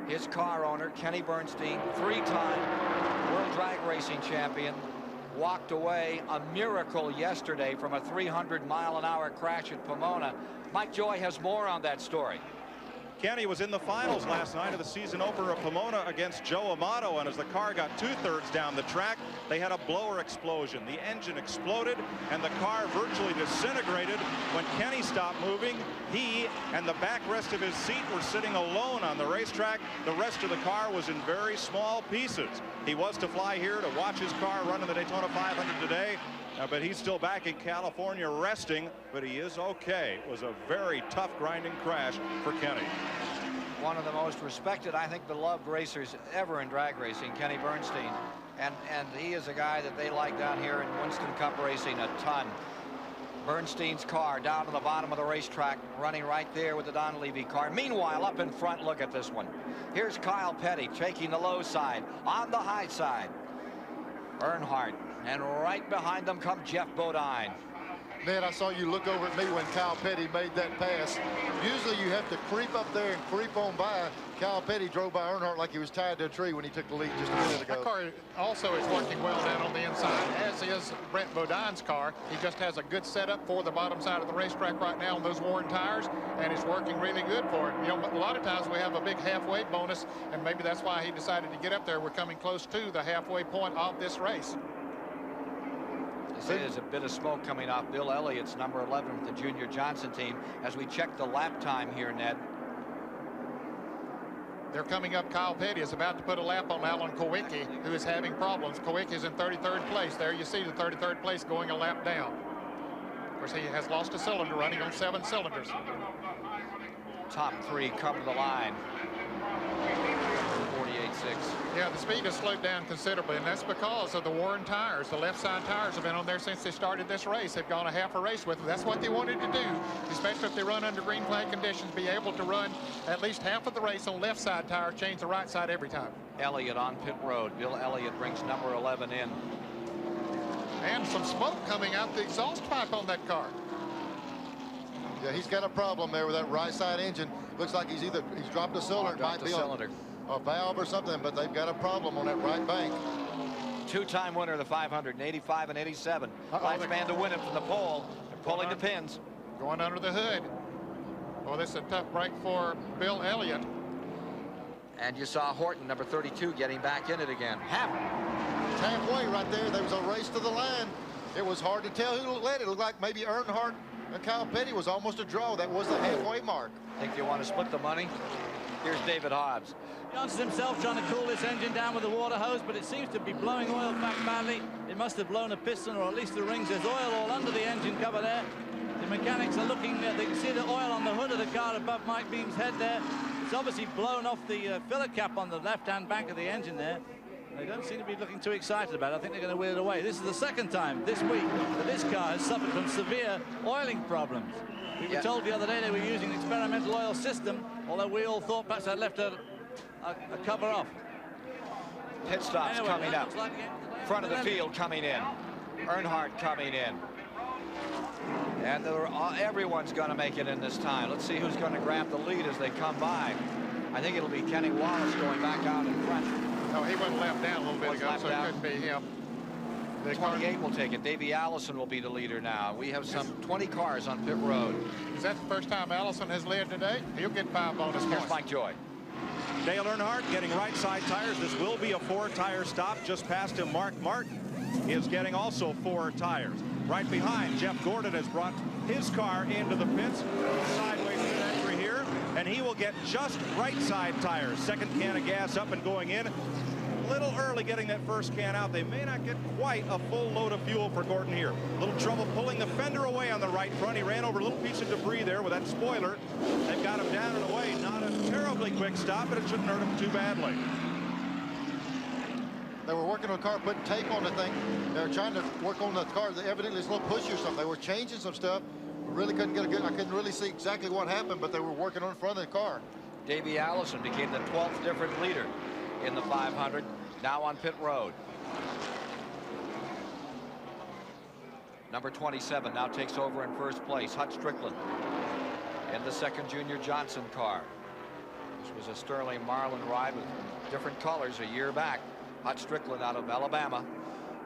His car owner, Kenny Bernstein, 3-time World Drag Racing champion, walked away a miracle yesterday from a 300-mile-an-hour crash at Pomona. Mike Joy has more on that story. Kenny was in the finals last night of the season opener of Pomona against Joe Amato, and as the car got 2/3 down the track, they had a blower explosion. The engine exploded and the car virtually disintegrated. When Kenny stopped moving, he and the backrest of his seat were sitting alone on the racetrack. The rest of the car was in very small pieces. He was to fly here to watch his car run in the Daytona 500 today. But he's still back in California resting, but he is okay. It was a very tough, grinding crash for Kenny. One of the most respected, I think, beloved racers ever in drag racing, Kenny Bernstein. And he is a guy that they like down here in Winston Cup racing a ton. Bernstein's car down to the bottom of the racetrack, running right there with the Don Levy car. Meanwhile, up in front, look at this one. Here's Kyle Petty taking the low side. On the high side, Earnhardt. And right behind them come Jeff Bodine. Ned, I saw you look over at me when Kyle Petty made that pass. Usually you have to creep up there and creep on by. Kyle Petty drove by Earnhardt like he was tied to a tree when he took the lead just a minute ago. That car also is working well down on the inside, as is Brett Bodine's car. He just has a good setup for the bottom side of the racetrack right now on those worn tires, and it's working really good for him. You know, a lot of times we have a big halfway bonus, and maybe that's why he decided to get up there. We're coming close to the halfway point of this race. There's a bit of smoke coming off Bill Elliott's number 11 with the Junior Johnson team as we check the lap time here, Ned. They're coming up. Kyle Petty is about to put a lap on Alan Kowicki, who is having problems. Kowicki is in 33rd place. There you see the 33rd place going a lap down. Of course, he has lost a cylinder running on 7 cylinders. Top 3 cover the line. 48.6. Yeah, the speed has slowed down considerably, and that's because of the worn tires. The left side tires have been on there since they started this race. They've gone a half a race with them. That's what they wanted to do, especially if they run under green flag conditions, be able to run at least half of the race on left side tires, change the right side every time. Elliott on pit road. Bill Elliott brings number 11 in. And some smoke coming out the exhaust pipe on that car. Yeah, he's got a problem there with that right side engine. Looks like he's dropped a cylinder. Dropped a cylinder. A valve or something, but they've got a problem on that right bank. 2-time winner of the 500 in 85 and 87. Last man to win it from the pole. They're pulling the pins. Going under the hood. Well, this is a tough break for Bill Elliott. And you saw Horton, number 32, getting back in it again. Halfway right there. There was a race to the line. It was hard to tell who led it. It looked like maybe Earnhardt and Kyle Petty was almost a draw. That was the halfway mark. Think you want to split the money? Here's David Hobbs. Johnson himself trying to cool this engine down with a water hose, but it seems to be blowing oil back badly. It must have blown a piston, or at least the rings. There's oil all under the engine cover there. The mechanics are looking, they can see the oil on the hood of the car above Mike Beam's head there. It's obviously blown off the filler cap on the left-hand bank of the engine there. They don't seem to be looking too excited about it. I think they're going to wheel it away. This is the second time this week that this car has suffered from severe oiling problems. We were told the other day they were using an experimental oil system, although we all thought perhaps I'd left a cover off. Pit stops coming up. Front of the field coming in. Earnhardt coming in. And everyone's going to make it in this time. Let's see who's going to grab the lead as they come by. I think it'll be Kenny Wallace going back out in front. No, he went left down a little bit ago, so it couldn't be him. 28 will take it. Davey Allison will be the leader now. We have some 20 cars on pit road. Is that the first time Allison has led today? He'll get 5 bonus points. Here's Mike Joy. Dale Earnhardt getting right side tires. This will be a 4-tire stop. Just past him, Mark Martin is getting also 4 tires. Right behind, Jeff Gordon has brought his car into the pits. Sideways pit entry here, and he will get just right side tires. Second can of gas up and going in. A little early. barely getting that first can out. They may not get quite a full load of fuel for Gordon here. A little trouble pulling the fender away on the right front. He ran over a little piece of debris there with that spoiler. They've got him down and away. Not a terribly quick stop, but it shouldn't hurt him too badly. They were working on the car, putting tape on the thing. They were trying to work on the car. Evidently, it's a little pushy or something. They were changing some stuff. Really couldn't get a good. I couldn't really see exactly what happened, but they were working on the front of the car. Davey Allison became the 12th different leader in the 500, now on pit road. Number 27 now takes over in first place. Hut Strickland in the second Junior Johnson car. This was a Sterling Marlin ride with different colors a year back. Hut Strickland out of Alabama,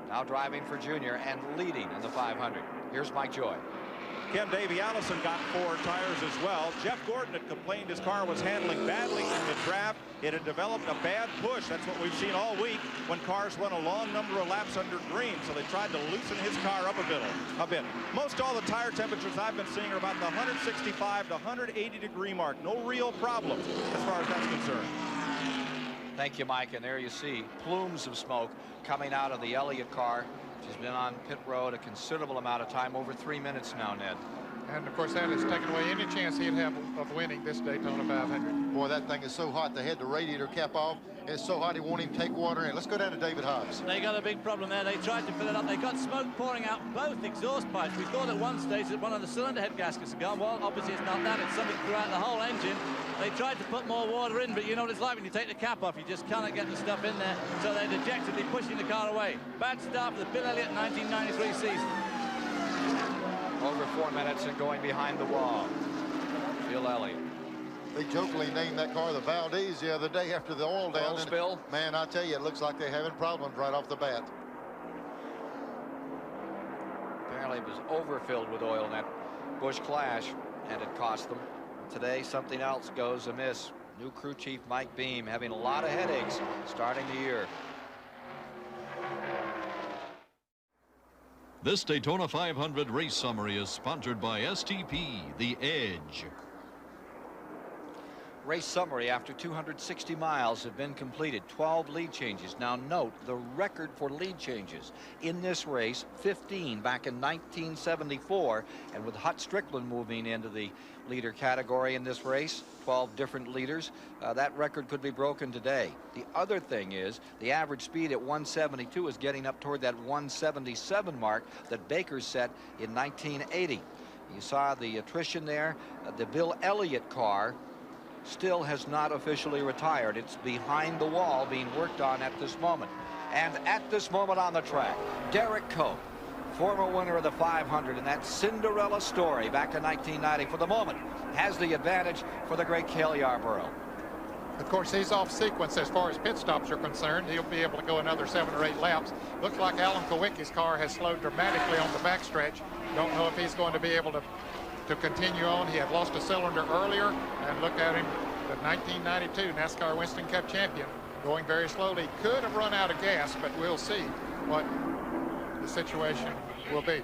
now driving for Junior and leading in the 500. Here's Mike Joy. Ken, Davey Allison got 4 tires as well. Jeff Gordon had complained his car was handling badly in the draft. It had developed a bad push. That's what we've seen all week when cars run a long number of laps under green. So they tried to loosen his car up a bit. Most all the tire temperatures I've been seeing are about the 165 to 180 degree mark. No real problems as far as that's concerned. Thank you, Mike. And there you see plumes of smoke coming out of the Elliott car. She's been on pit road a considerable amount of time, over 3 minutes now, Ned. And of course that has taken away any chance he'd have of winning this Daytona 500. Boy, that thing is so hot. They had the radiator cap off. It's so hot he won't even take water in. Let's go down to David Hobbs. They got a big problem there. They tried to fill it up. They got smoke pouring out both exhaust pipes. We thought at one stage that one of the cylinder head gaskets had gone. Well, obviously it's not that. It's something throughout the whole engine. They tried to put more water in, but you know what it's like when you take the cap off. You just cannot get the stuff in there. So they're dejectedly pushing the car away. Bad start for the Bill Elliott 1993 season. Over 4 minutes and going behind the wall. Bill Elliott. They jokingly named that car the Valdez the other day after the oil down. Oil spill. Man, I tell you, it looks like they're having problems right off the bat. Apparently it was overfilled with oil in that Busch Clash, and it cost them. Today, something else goes amiss. New crew chief Mike Beam having a lot of headaches starting the year. This Daytona 500 race summary is sponsored by STP, The Edge. Race summary after 260 miles have been completed. 12 lead changes. Now note the record for lead changes in this race, 15 back in 1974, and with Hut Strickland moving into the leader category in this race, 12 different leaders, that record could be broken today. The other thing is the average speed at 172 is getting up toward that 177 mark that Baker set in 1980. You saw the attrition there. The Bill Elliott car still has not officially retired. It's behind the wall being worked on at this moment. And at this moment on the track, Derek Cope, former winner of the 500 in that Cinderella story back in 1990, for the moment has the advantage for the great Cale Yarborough. Of course, he's off sequence as far as pit stops are concerned. He'll be able to go another 7 or 8 laps. Looks like Alan Kowicki's car has slowed dramatically on the backstretch. Don't know if he's going to be able to continue on. He had lost a cylinder earlier, and look at him, the 1992 NASCAR Winston Cup champion, going very slowly. Could have run out of gas, but we'll see what the situation will be.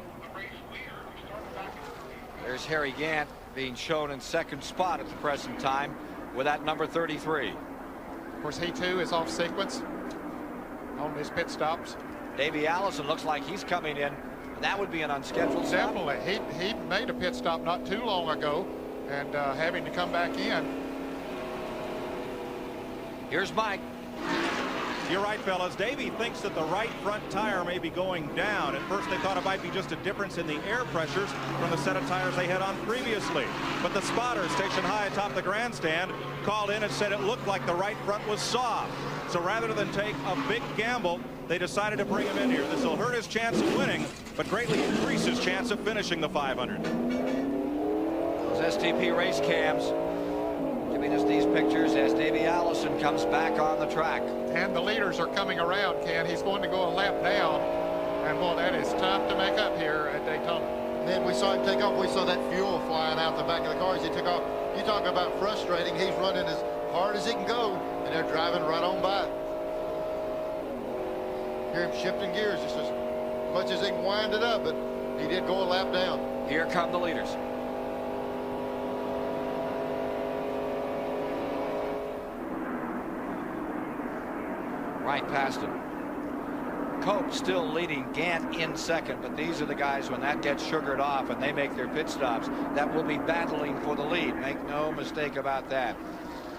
There's Harry Gant being shown in second spot at the present time with that number 33. Of course, he too is off sequence on his pit stops. Davey Allison looks like he's coming in. That would be an unscheduled stop. Definitely. He made a pit stop not too long ago, and having to come back in. Here's Mike. You're right, fellas. Davey thinks that the right front tire may be going down. At first they thought it might be just a difference in the air pressures from the set of tires they had on previously. But the spotter stationed high atop the grandstand called in and said it looked like the right front was soft. So rather than take a big gamble, they decided to bring him in here. This will hurt his chance of winning, but greatly increase his chance of finishing the 500. Those STP race cams giving us these pictures as Davey Allison comes back on the track. And the leaders are coming around, Ken. He's going to go a lap down, and boy, that is tough to make up here at Daytona. And then we saw him take off. We saw that fuel flying out the back of the car as he took off. You talk about frustrating. He's running as hard as he can go, and they're driving right on by. Hear him shifting gears just as much as he can wind it up, but he did go a lap down. Here come the leaders. Right past him. Cope still leading, Gant in second, but these are the guys when that gets sugared off and they make their pit stops that will be battling for the lead. Make no mistake about that.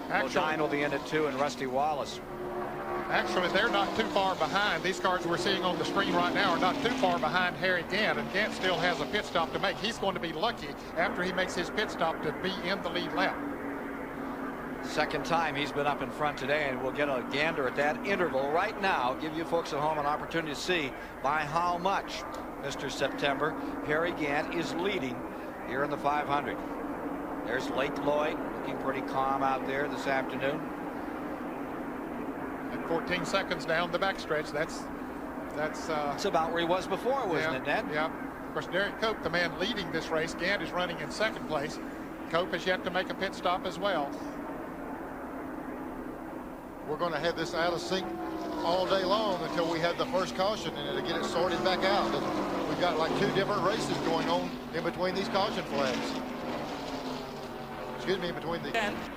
Bodine will be in it too, and Rusty Wallace. Actually, they're not too far behind. These cars we're seeing on the screen right now are not too far behind Harry Gant, and Gant still has a pit stop to make. He's going to be lucky after he makes his pit stop to be in the lead lap. Second time he's been up in front today, and we'll get a gander at that interval right now. Give you folks at home an opportunity to see by how much, Mr. September, Harry Gant is leading here in the 500. There's Lake Lloyd looking pretty calm out there this afternoon. And 14 seconds down the backstretch. That's about where he was before, wasn't it, Ned? Yeah. Of course, Derek Cope, the man leading this race, Gant is running in second place. Cope has yet to make a pit stop as well. We're going to have this out of sync all day long until we have the first caution and to get it sorted back out. And we've got like 2 different races going on in between these caution flags. Excuse me, in between the...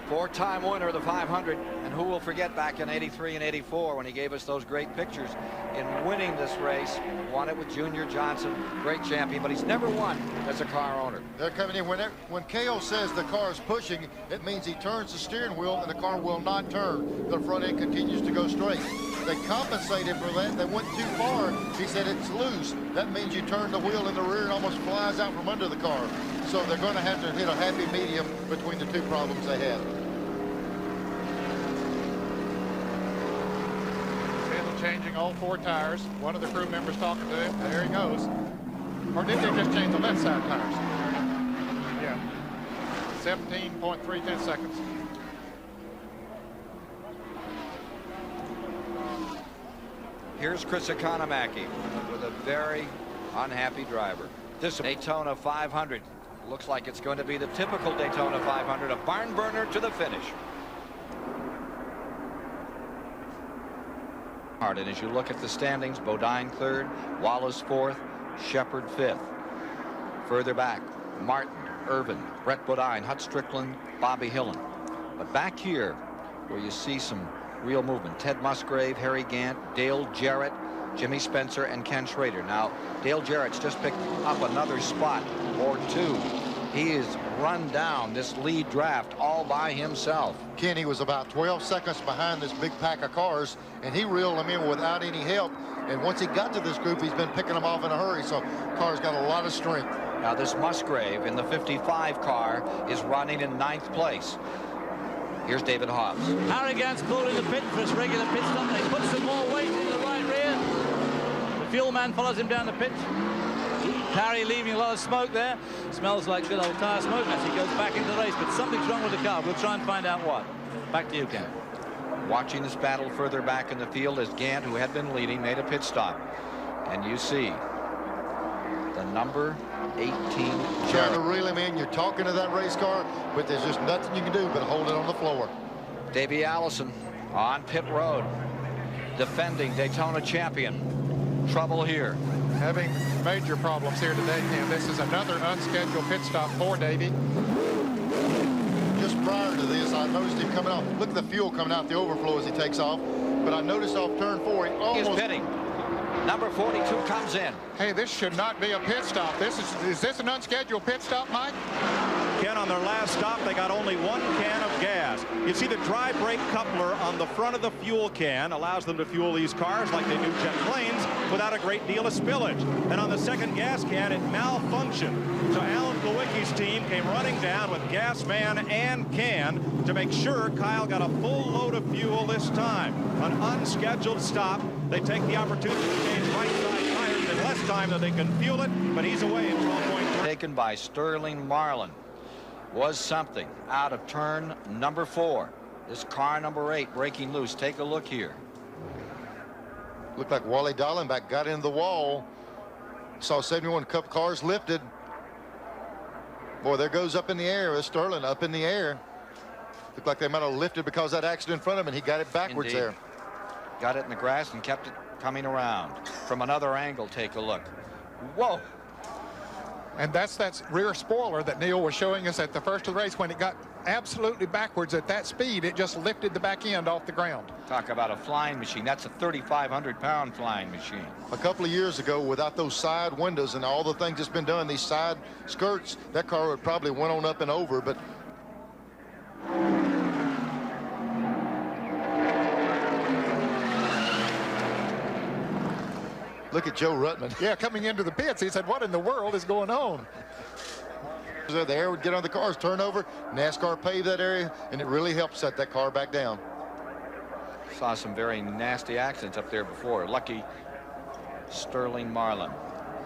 4-time winner of the 500, and who will forget back in '83 and '84 when he gave us those great pictures in winning this race. Won it with Junior Johnson, great champion, but he's never won as a car owner. They're coming in. When KO says the car is pushing, it means he turns the steering wheel and the car will not turn. The front end continues to go straight. They compensated for that. They went too far. He said it's loose. That means you turn the wheel in the rear and almost flies out from under the car. So they're going to have to hit a happy medium between the 2 problems they had. Changing all 4 tires. One of the crew members talking to him. There he goes. Or did they just change the left side tires? Yeah. 17.3 seconds. Here's Chris Economaki with a very unhappy driver. This Daytona 500 looks like it's going to be the typical Daytona 500, a barn burner to the finish. And as you look at the standings, Bodine 3rd, Wallace 4th, Shepard 5th. Further back, Martin, Irvin, Brett Bodine, Hut Strickland, Bobby Hillen. But back here, where you see some real movement, Ted Musgrave, Harry Gant, Dale Jarrett, Jimmy Spencer, and Ken Schrader. Now, Dale Jarrett's just picked up another spot or 2. He is run down this lead draft all by himself. Kenny was about 12 seconds behind this big pack of cars, and he reeled them in without any help. And once he got to this group, he's been picking them off in a hurry. So car's got a lot of strength. Now this Musgrave in the 55 car is running in 9th place. Here's David Hobbs. Harry Gant's pulled in the pit for his regular pit stop. He puts some more weight in the right rear. The fuel man follows him down the pit. Harry leaving a lot of smoke there. Smells like good old tire smoke as he goes back into the race, but something's wrong with the car. We'll try and find out what. Back to you, Ken. Watching this battle further back in the field as Gant, who had been leading, made a pit stop. And you see the number 18 Trying to reel him in. You're talking to that race car, but there's just nothing you can do but hold it on the floor. Davey Allison on pit road, defending Daytona champion. Trouble here. Having major problems here today, Ken. This is another unscheduled pit stop for Davey. Just prior to this, I noticed him coming off. Look at the fuel coming out the overflow as he takes off. But I noticed off turn 4, he almost... He's pitting. Number 42 comes in. Hey, this should not be a pit stop. Is this an unscheduled pit stop, Mike? Ken, on their last stop, they got only 1 can of gas. You see the dry brake coupler on the front of the fuel can allows them to fuel these cars like they do jet planes without a great deal of spillage. And on the second gas can, it malfunctioned. So Alan Kowicki's team came running down with gas man and can to make sure Kyle got a full load of fuel this time. An unscheduled stop. They take the opportunity to change right side tires in less time than they can fuel it, but he's away in 12.3. Taken by Sterling Marlin. Was something out of turn number 4. This car number 8 breaking loose. Take a look here. Looked like Wally Dallenbach got into the wall. Saw 71 Cup cars lifted. Boy, there goes up in the air. There's Sterling up in the air. Looked like they might have lifted because of that accident in front of him, and he got it backwards. Indeed. There. Got it in the grass and kept it coming around. From another angle, take a look. Whoa. And that's that rear spoiler that Neil was showing us at the first of the race when it got absolutely backwards at that speed. It just lifted the back end off the ground. Talk about a flying machine. That's a 3,500-pound flying machine. A couple of years ago, without those side windows and all the things that's been done, these side skirts, that car would probably went on up and over, but look at Joe Ruttman. Yeah, coming into the pits, he said, what in the world is going on? The air would get on the cars, turn over. NASCAR paved that area, and it really helped set that car back down. Saw some very nasty accidents up there before. Lucky Sterling Marlin.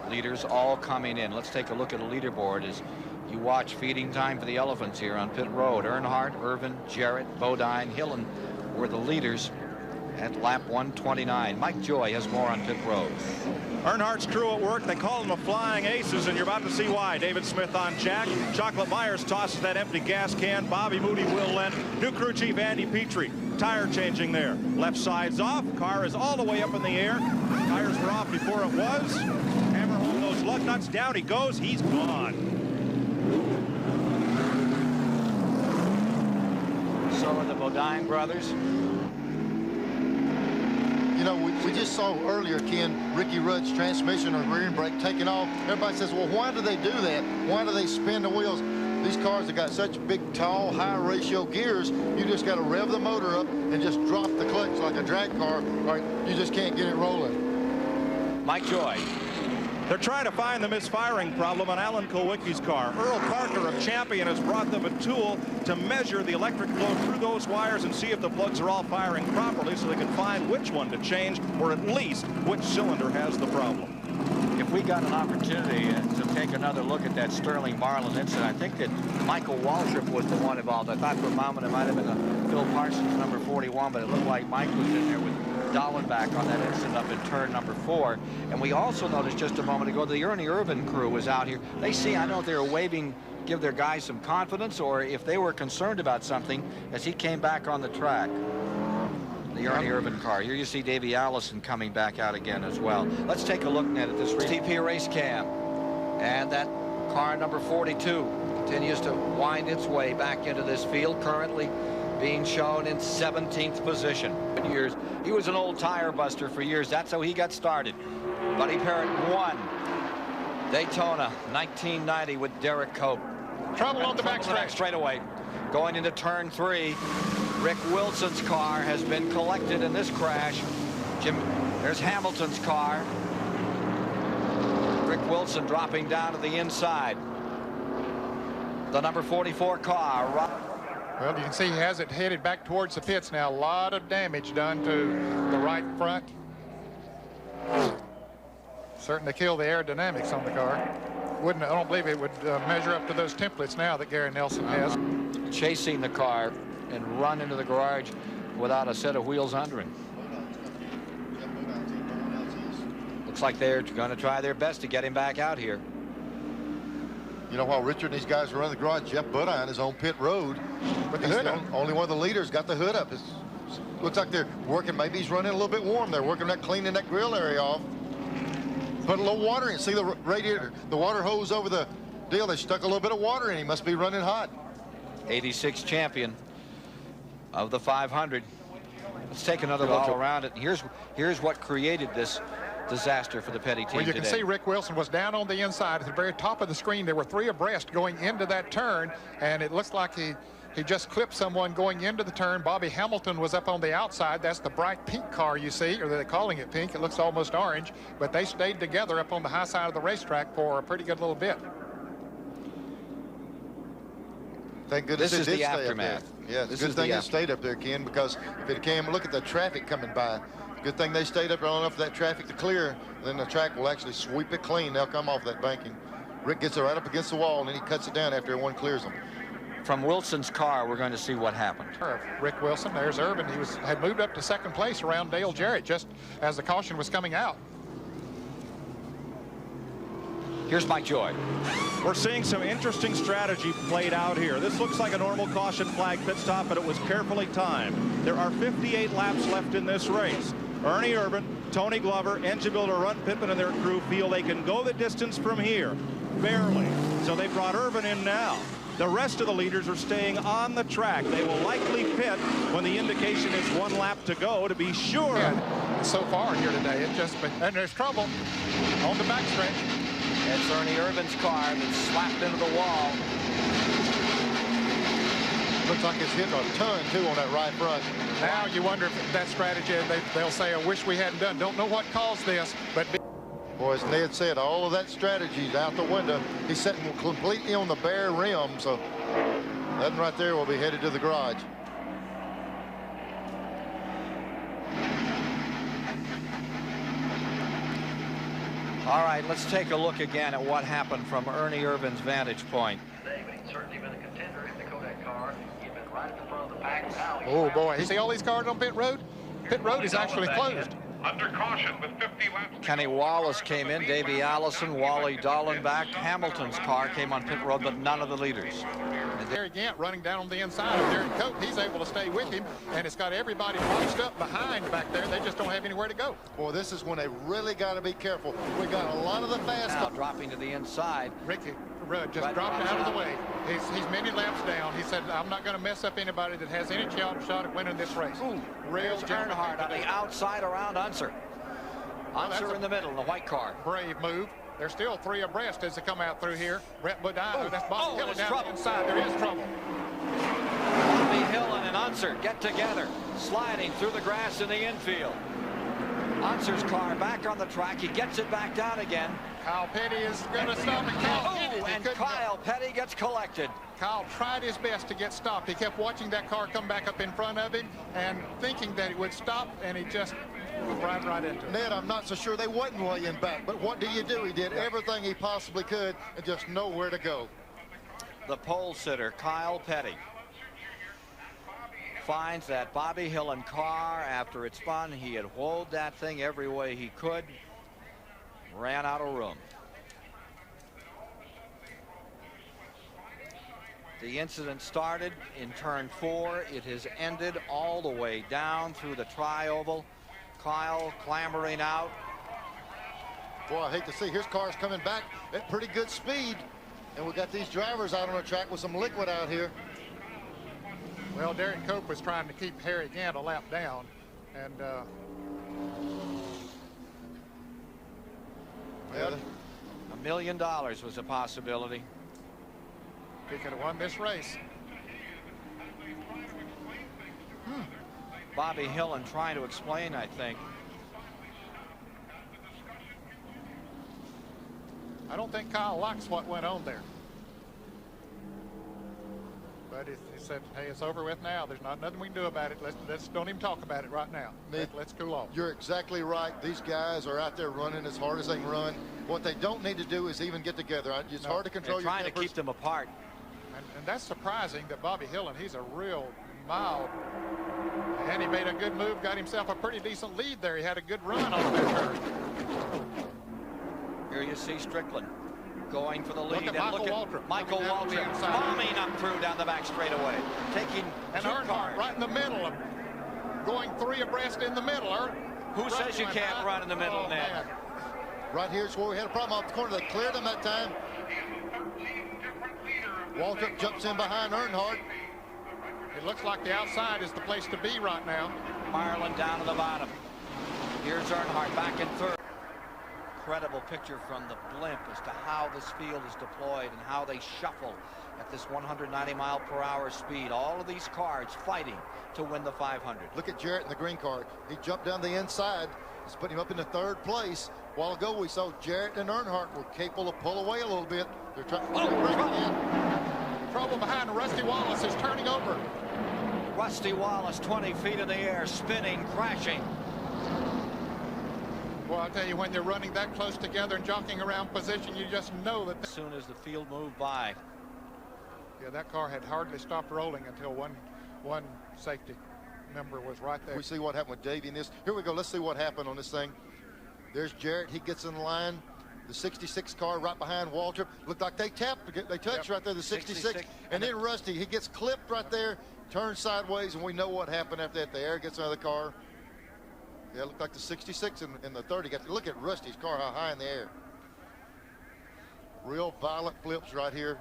Leaders all coming in. Let's take a look at the leaderboard as you watch feeding time for the elephants here on pit road. Earnhardt, Irvin, Jarrett, Bodine, Hillen were the leaders at lap 129. Mike Joy has more on pit road. Earnhardt's crew at work. They call them the Flying Aces, and you're about to see why. David Smith on jack. Chocolate Myers tosses that empty gas can. Bobby Moody, Will Lend. New crew chief Andy Petrie. Tire changing there. Left side's off. Car is all the way up in the air. Tires were off before it was. Hammer home those lug nuts. Down he goes. He's gone. So are the Bodine brothers. You know, we just saw earlier, Ken, Ricky Rudd's transmission or rear end brake taking off. Everybody says, well, why do they do that? Why do they spin the wheels? These cars have got such big, tall, high ratio gears, you just got to rev the motor up and just drop the clutch like a drag car, or you just can't get it rolling. Mike Joy. They're trying to find the misfiring problem on Alan Kulwicki's car. Earl Parker of Champion has brought them a tool to measure the electric flow through those wires and see if the plugs are all firing properly so they can find which one to change, or at least which cylinder has the problem. If we got an opportunity to take another look at that Sterling Marlin incident, I think that Michael Waltrip was the one involved. I thought for a moment it might have been a Phil Parsons number 41, but it looked like Mike was in there with Dallenbach on that incident up in turn number 4. And we also noticed just a moment ago the Ernie Irvin crew was out here. They see, I know they were waving, give their guys some confidence, or if they were concerned about something as he came back on the track. The Ernie Irvin car. Here you see Davey Allison coming back out again as well. Let's take a look, Ned, at this TP race cam. And that car number 42 continues to wind its way back into this field, currently being shown in 17th position. Years. He was an old tire buster for years. That's how he got started. Buddy Parrott won Daytona 1990 with Derek Cope. Trouble on the backstretch. Straight away. Going into turn 3. Rick Wilson's car has been collected in this crash. There's Hamilton's car. Rick Wilson dropping down to the inside. The number 44 car. Well, you can see he has it headed back towards the pits now. A lot of damage done to the right front. Certain to kill the aerodynamics on the car. I don't believe it would measure up to those templates now that Gary Nelson has. Chasing the car and run into the garage without a set of wheels under him. Looks like they're going to try their best to get him back out here. You know, while Richard and these guys are in the garage, Jeff Bodine is on pit road. But he's the only one of the leaders got the hood up. Looks like they're working. Maybe he's running a little bit warm. They're working that, cleaning that grill area off. Put a little water in. See the radiator, the water hose over the deal. They stuck a little bit of water in. He must be running hot. 86 champion of the 500. Let's take another look around it. Here's what created this disaster for the Petty team. Well, you can today. see Rick Wilson was down on the inside at the very top of the screen. There were 3 abreast going into that turn, and it looks like he just clipped someone going into the turn. Bobby Hamilton was up on the outside. That's the bright pink car you see, or they're calling it pink. It looks almost orange, but they stayed together up on the high side of the racetrack for a pretty good little bit. Thank goodness this is it did the stay aftermath. up there. Yeah, it's a good thing it stayed up there, Ken, because if it came, look at the traffic coming by. Good thing they stayed up long enough for that traffic to clear. Then the track will actually sweep it clean. They'll come off that banking. Rick gets it right up against the wall, and then he cuts it down after everyone clears them. From Wilson's car, we're going to see what happened. Rick Wilson, there's Irvin. He had moved up to second place around Dale Jarrett just as the caution was coming out. Here's Mike Joy. We're seeing some interesting strategy played out here. This looks like a normal caution flag pit stop, but it was carefully timed. There are 58 laps left in this race. Ernie Irvin, Tony Glover, engine builder Runt Pittman and their crew feel they can go the distance from here. Barely. So they brought Irvin in now. The rest of the leaders are staying on the track. They will likely pit when the indication is 1 lap to go to be sure. Yeah, so far here today, it's just been, and there's trouble on the backstretch. It's Ernie Irvin's car that's slapped into the wall. Looks like it's hitting a ton, too, on that right front. Now you wonder if that strategy, they'll say, I wish we hadn't done. Don't know what caused this, but... Boy, as Ned said, all of that strategy's out the window. He's sitting completely on the bare rim, so that one right there will be headed to the garage. All right, let's take a look again at what happened from Ernie Irvin's vantage point. Certainly been a contender in the Kodak car. He's been right at the front of the pack. Now Oh, boy. You see all these cars on pit road? Pit road is actually closed. Under caution with 50 laps. Kenny Wallace came in, Davey Allison, Wally Dallenbach. Hamilton's car came on pit road, but none of the leaders. And Gary Gant running down on the inside of Derek Cope. He's able to stay with him, and it's got everybody boxed up behind back there. They just don't have anywhere to go. Boy, this is when they really got to be careful. We got a lot of the fast Now dropping to the inside. Ricky Rudd just dropped out of the way. He's many laps down. He said, I'm not going to mess up anybody that has any shot at winning this race. Ooh, Real Earnhardt on the outside around Unser. Unser in the middle in the white car. Brave move. There's still 3 abreast as they come out through here. Brett Bodine, that's Bobby Hillin down trouble. the inside. There is trouble. Bobby Hillin and Unser get together, sliding through the grass in the infield. Unser's car back on the track. He gets it back down again. Kyle Petty is going to stop it. And Kyle Petty gets collected. Kyle tried his best to get stopped. He kept watching that car come back up in front of him and thinking that it would stop, and he just right into it. Ned, I'm not so sure they wasn't laying back, but what do? He did everything he possibly could and just nowhere to go. The pole sitter, Kyle Petty, finds that Bobby Hillin car after it spun. He had whoa that thing every way he could, ran out of room. The incident started in turn 4. It has ended all the way down through the tri-oval. Kyle clambering out. Boy, I hate to see his car's coming back at pretty good speed, and we got these drivers out on the track with some liquid out here. Well, Derek Cope was trying to keep Harry Gant a lap down, and well, $1 million was a possibility. He could have won this race. Bobby Hillin trying to explain, I think. I don't think Kyle likes what went on there. But he said, hey, it's over with now. There's nothing we can do about it. Let's don't even talk about it right now. Let's cool off. You're exactly right. These guys are out there running as hard as they can run. What they don't need to do is even get together. It's hard to control your tempers. Trying to keep them apart. And that's surprising that Bobby Hillin, he's a real mild. And he made a good move, got himself a pretty decent lead there. He had a good run on that turn. Here you see Strickland going for the lead. Look at Michael Waltrip bombing up through down the back straightaway, taking and Earnhardt right in the middle of going 3 abreast in the middle. Who says you can't run in the middle, Ned? Man. Right here's where we had a problem off the corner. They cleared him that time. Waltrip jumps in behind Earnhardt. It looks like the outside is the place to be right now. Marlin down to the bottom. Here's Earnhardt back in third. Incredible picture from the blimp as to how this field is deployed and how they shuffle at this 190-mile-per-hour speed. All of these cars fighting to win the 500. Look at Jarrett in the green car. He jumped down the inside. It's putting him up in the 3rd place. A while ago, we saw Jarrett and Earnhardt were capable of pull away a little bit. They're trying to break again. Trouble behind. Rusty Wallace is turning over. Rusty Wallace 20 feet in the air, spinning, crashing. Well, I'll tell you, when they're running that close together and jockeying around position, you just know that. As soon as the field moved by. Yeah, that car had hardly stopped rolling until one safety member was right there. We see what happened with Davey in this. Here we go. Let's see what happened on this thing. There's Jarrett. He gets in line. The 66 car right behind Waltrip. Looked like they tapped. They touched right there, the 66. And then Rusty, he gets clipped right there, turns sideways, and we know what happened after that. The air gets out of the car. Yeah, it looked like the 66 and the 30. Look at Rusty's car, how high in the air. Real violent flips right here.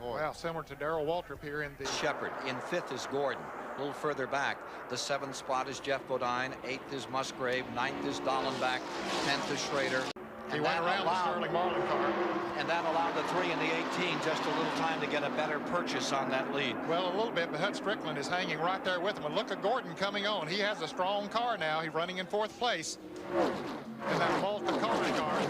Well, similar to Darrell Waltrip here in the... Shepard. In 5th is Gordon. A little further back. The 7th spot is Jeff Bodine. 8th is Musgrave. 9th is Dallenbach. 10th is Schrader. He went around the Sterling Marlin car. And that allowed the 3 and the 18 just a little time to get a better purchase on that lead. Well, a little bit, but Hud Strickland is hanging right there with him. And look at Gordon coming on. He has a strong car now. He's running in 4th place. And that multi-color car,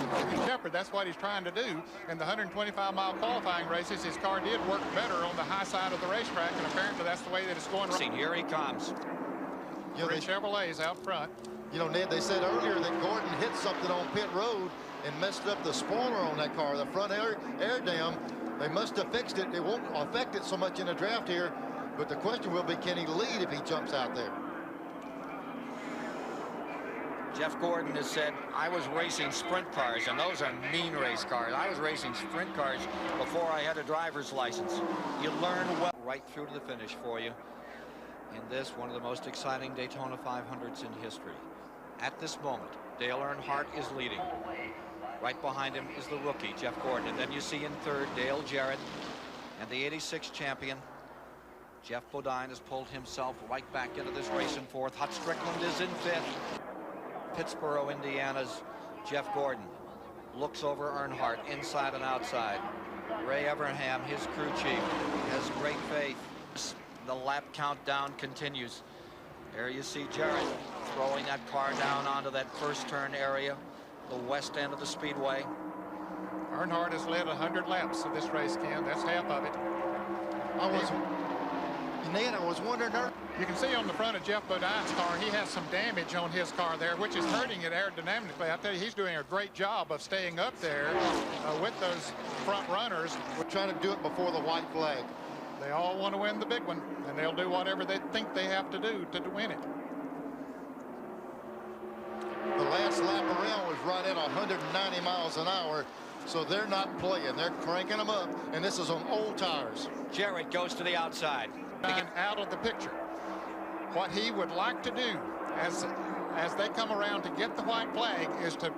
Shepard, that's what he's trying to do. In the 125-mile qualifying races, his car did work better on the high side of the racetrack, and apparently that's the way that it's going. Here he comes. Three Chevrolets out front. You know, Ned, they said earlier that Gordon hit something on pit road and messed up the spoiler on that car, the front air dam. They must have fixed it. It won't affect it so much in the draft here, but the question will be, can he lead if he jumps out there? Jeff Gordon has said, I was racing sprint cars, and those are mean race cars. I was racing sprint cars before I had a driver's license. You learn well right through to the finish for you. In this, one of the most exciting Daytona 500s in history. At this moment, Dale Earnhardt is leading. Right behind him is the rookie, Jeff Gordon. And then you see in 3rd, Dale Jarrett, and the 86 champion, Jeff Bodine, has pulled himself right back into this race in 4th. Hut Strickland is in 5th. Pittsburgh, Indiana's Jeff Gordon looks over Earnhardt inside and outside. Ray Evernham, his crew chief, has great faith. The lap countdown continues. There you see Jarrett throwing that car down onto that first turn area, the west end of the speedway. Earnhardt has led 100 laps of this race, Ken. That's half of it. Ned, I was wondering, you can see on the front of Jeff Bodine's car, he has some damage on his car there, which is hurting it aerodynamically. I tell you, he's doing a great job of staying up there with those front runners. We're trying to do it before the white flag. They all want to win the big one, and they'll do whatever they think they have to do to win it. The last lap around was right at 190 miles an hour, so they're not playing. They're cranking them up, and this is on old tires. Jarrett goes to the outside. Out of the picture. What he would like to do as they come around to get the white flag is to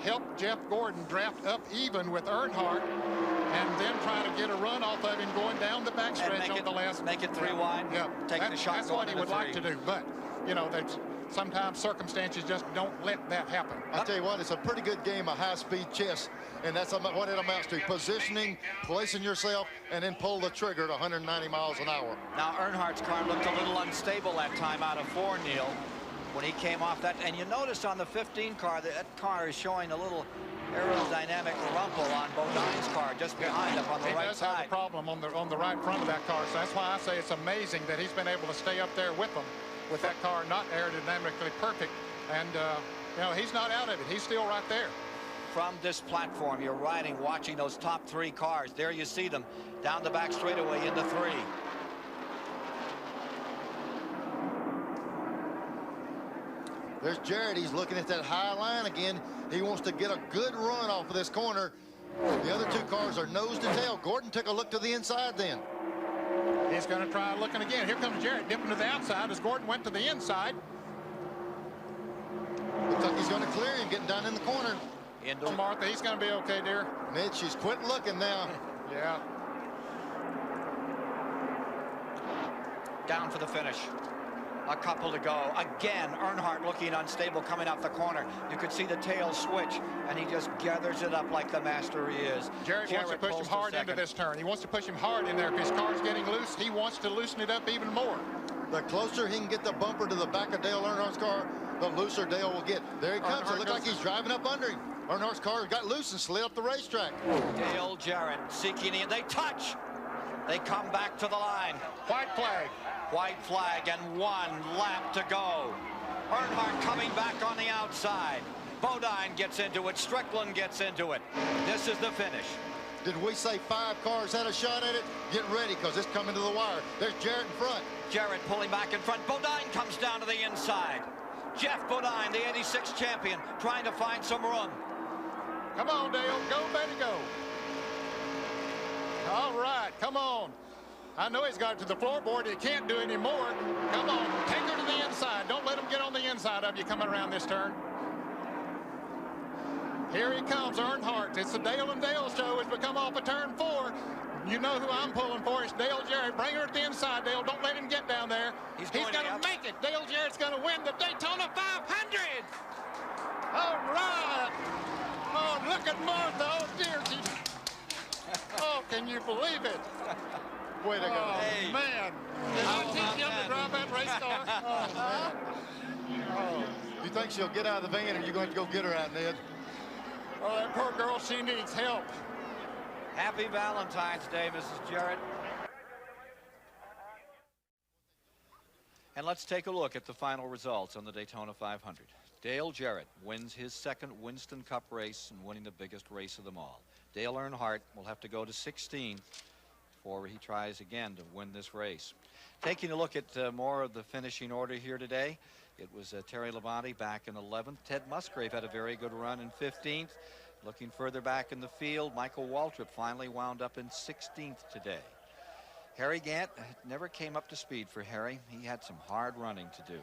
help Jeff Gordon draft up even with Earnhardt and then try to get a run off of him going down the backstretch on the last. Make it 3 wide. Yeah, Take the shot. That's what he would like to do. But, you know, sometimes circumstances just don't let that happen. I tell you what, it's a pretty good game of high-speed chess, and that's what it amounts to. Positioning, placing yourself, and then pull the trigger at 190 miles an hour. Now, Earnhardt's car looked a little unstable that time out of 4, Neil, when he came off that. And you notice on the 15 car, that car is showing a little aerodynamic rumble on Bodine's car just behind up on the right side. He does have a problem on the right front of that car, so that's why I say it's amazing that he's been able to stay up there with them, with that car not aerodynamically perfect. And, you know, he's not out of it. He's still right there. From this platform, you're riding, watching those top 3 cars. There you see them down the back straightaway into 3. There's Jarrett. He's looking at that high line again. He wants to get a good run off of this corner. The other 2 cars are nose to tail. Gordon took a look to the inside then. He's going to try looking again. Here comes Jarrett dipping to the outside as Gordon went to the inside. Looks like he's going to clear him, getting down in the corner. Into Martha, he's going to be okay, dear. Ned, she's quit looking now. Yeah. Down for the finish. A couple to go. Again, Earnhardt looking unstable coming off the corner. You could see the tail switch, and he just gathers it up like the master he is. Jarrett wants to push him hard into this turn. He wants to push him hard in there. If his car's getting loose, he wants to loosen it up even more. The closer he can get the bumper to the back of Dale Earnhardt's car, the looser Dale will get. There he comes. It looks like he's driving up under him. Earnhardt's car got loose and slid up the racetrack. Dale Jarrett seeking in. They touch. They come back to the line. White flag. White flag and 1 lap to go. Earnhardt coming back on the outside. Bodine gets into it. Strickland gets into it. This is the finish. Did we say 5 cars had a shot at it? Get ready, because it's coming to the wire. There's Jarrett in front. Jarrett pulling back in front. Bodine comes down to the inside. Jeff Bodine, the 86 champion, trying to find some room. Come on, Dale. Go, baby, go. All right, come on. I know he's got it to the floorboard. He can't do any more. Come on, take her to the inside. Don't let him get on the inside of you coming around this turn. Here he comes, Earnhardt. It's the Dale and Dale show as we come off of turn 4. You know who I'm pulling for? It's Dale Jarrett. Bring her to the inside, Dale. Don't let him get down there. He's going to make it. Dale Jarrett's going to win the Daytona 500. All right. Oh, look at Martha. Oh, dear. Oh, can you believe it? Way to go. Oh, Hey. man. Did I teach him to drive that race car? Oh, man. Oh. You think she'll get out of the van, or you going to go get her out, Ned? Oh, that poor girl, she needs help. Happy Valentine's Day, Mrs. Jarrett. And let's take a look at the final results on the Daytona 500. Dale Jarrett wins his second Winston Cup race and winning the biggest race of them all. Dale Earnhardt will have to go to 16th before he tries again to win this race. Taking a look at more of the finishing order here today, it was Terry Labonte back in 11th. Ted Musgrave had a very good run in 15th. Looking further back in the field, Michael Waltrip finally wound up in 16th today. Harry Gant never came up to speed for Harry. He had some hard running to do.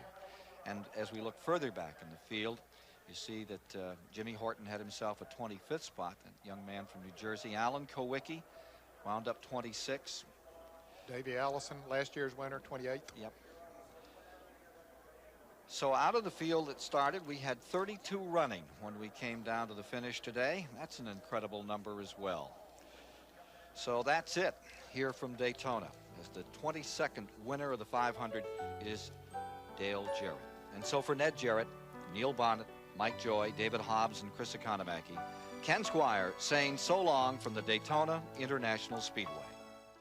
And as we look further back in the field, you see that Jimmy Horton had himself a 25th spot. That young man from New Jersey, Alan Kowicki, wound up 26. Davey Allison, last year's winner, 28th. Yep. So out of the field that started, we had 32 running when we came down to the finish today. That's an incredible number as well. So that's it here from Daytona, as the 22nd winner of the 500 is Dale Jarrett. And so for Ned Jarrett, Neil Bonnet, Mike Joy, David Hobbs, and Chris Economaki, Ken Squire saying so long from the Daytona International Speedway.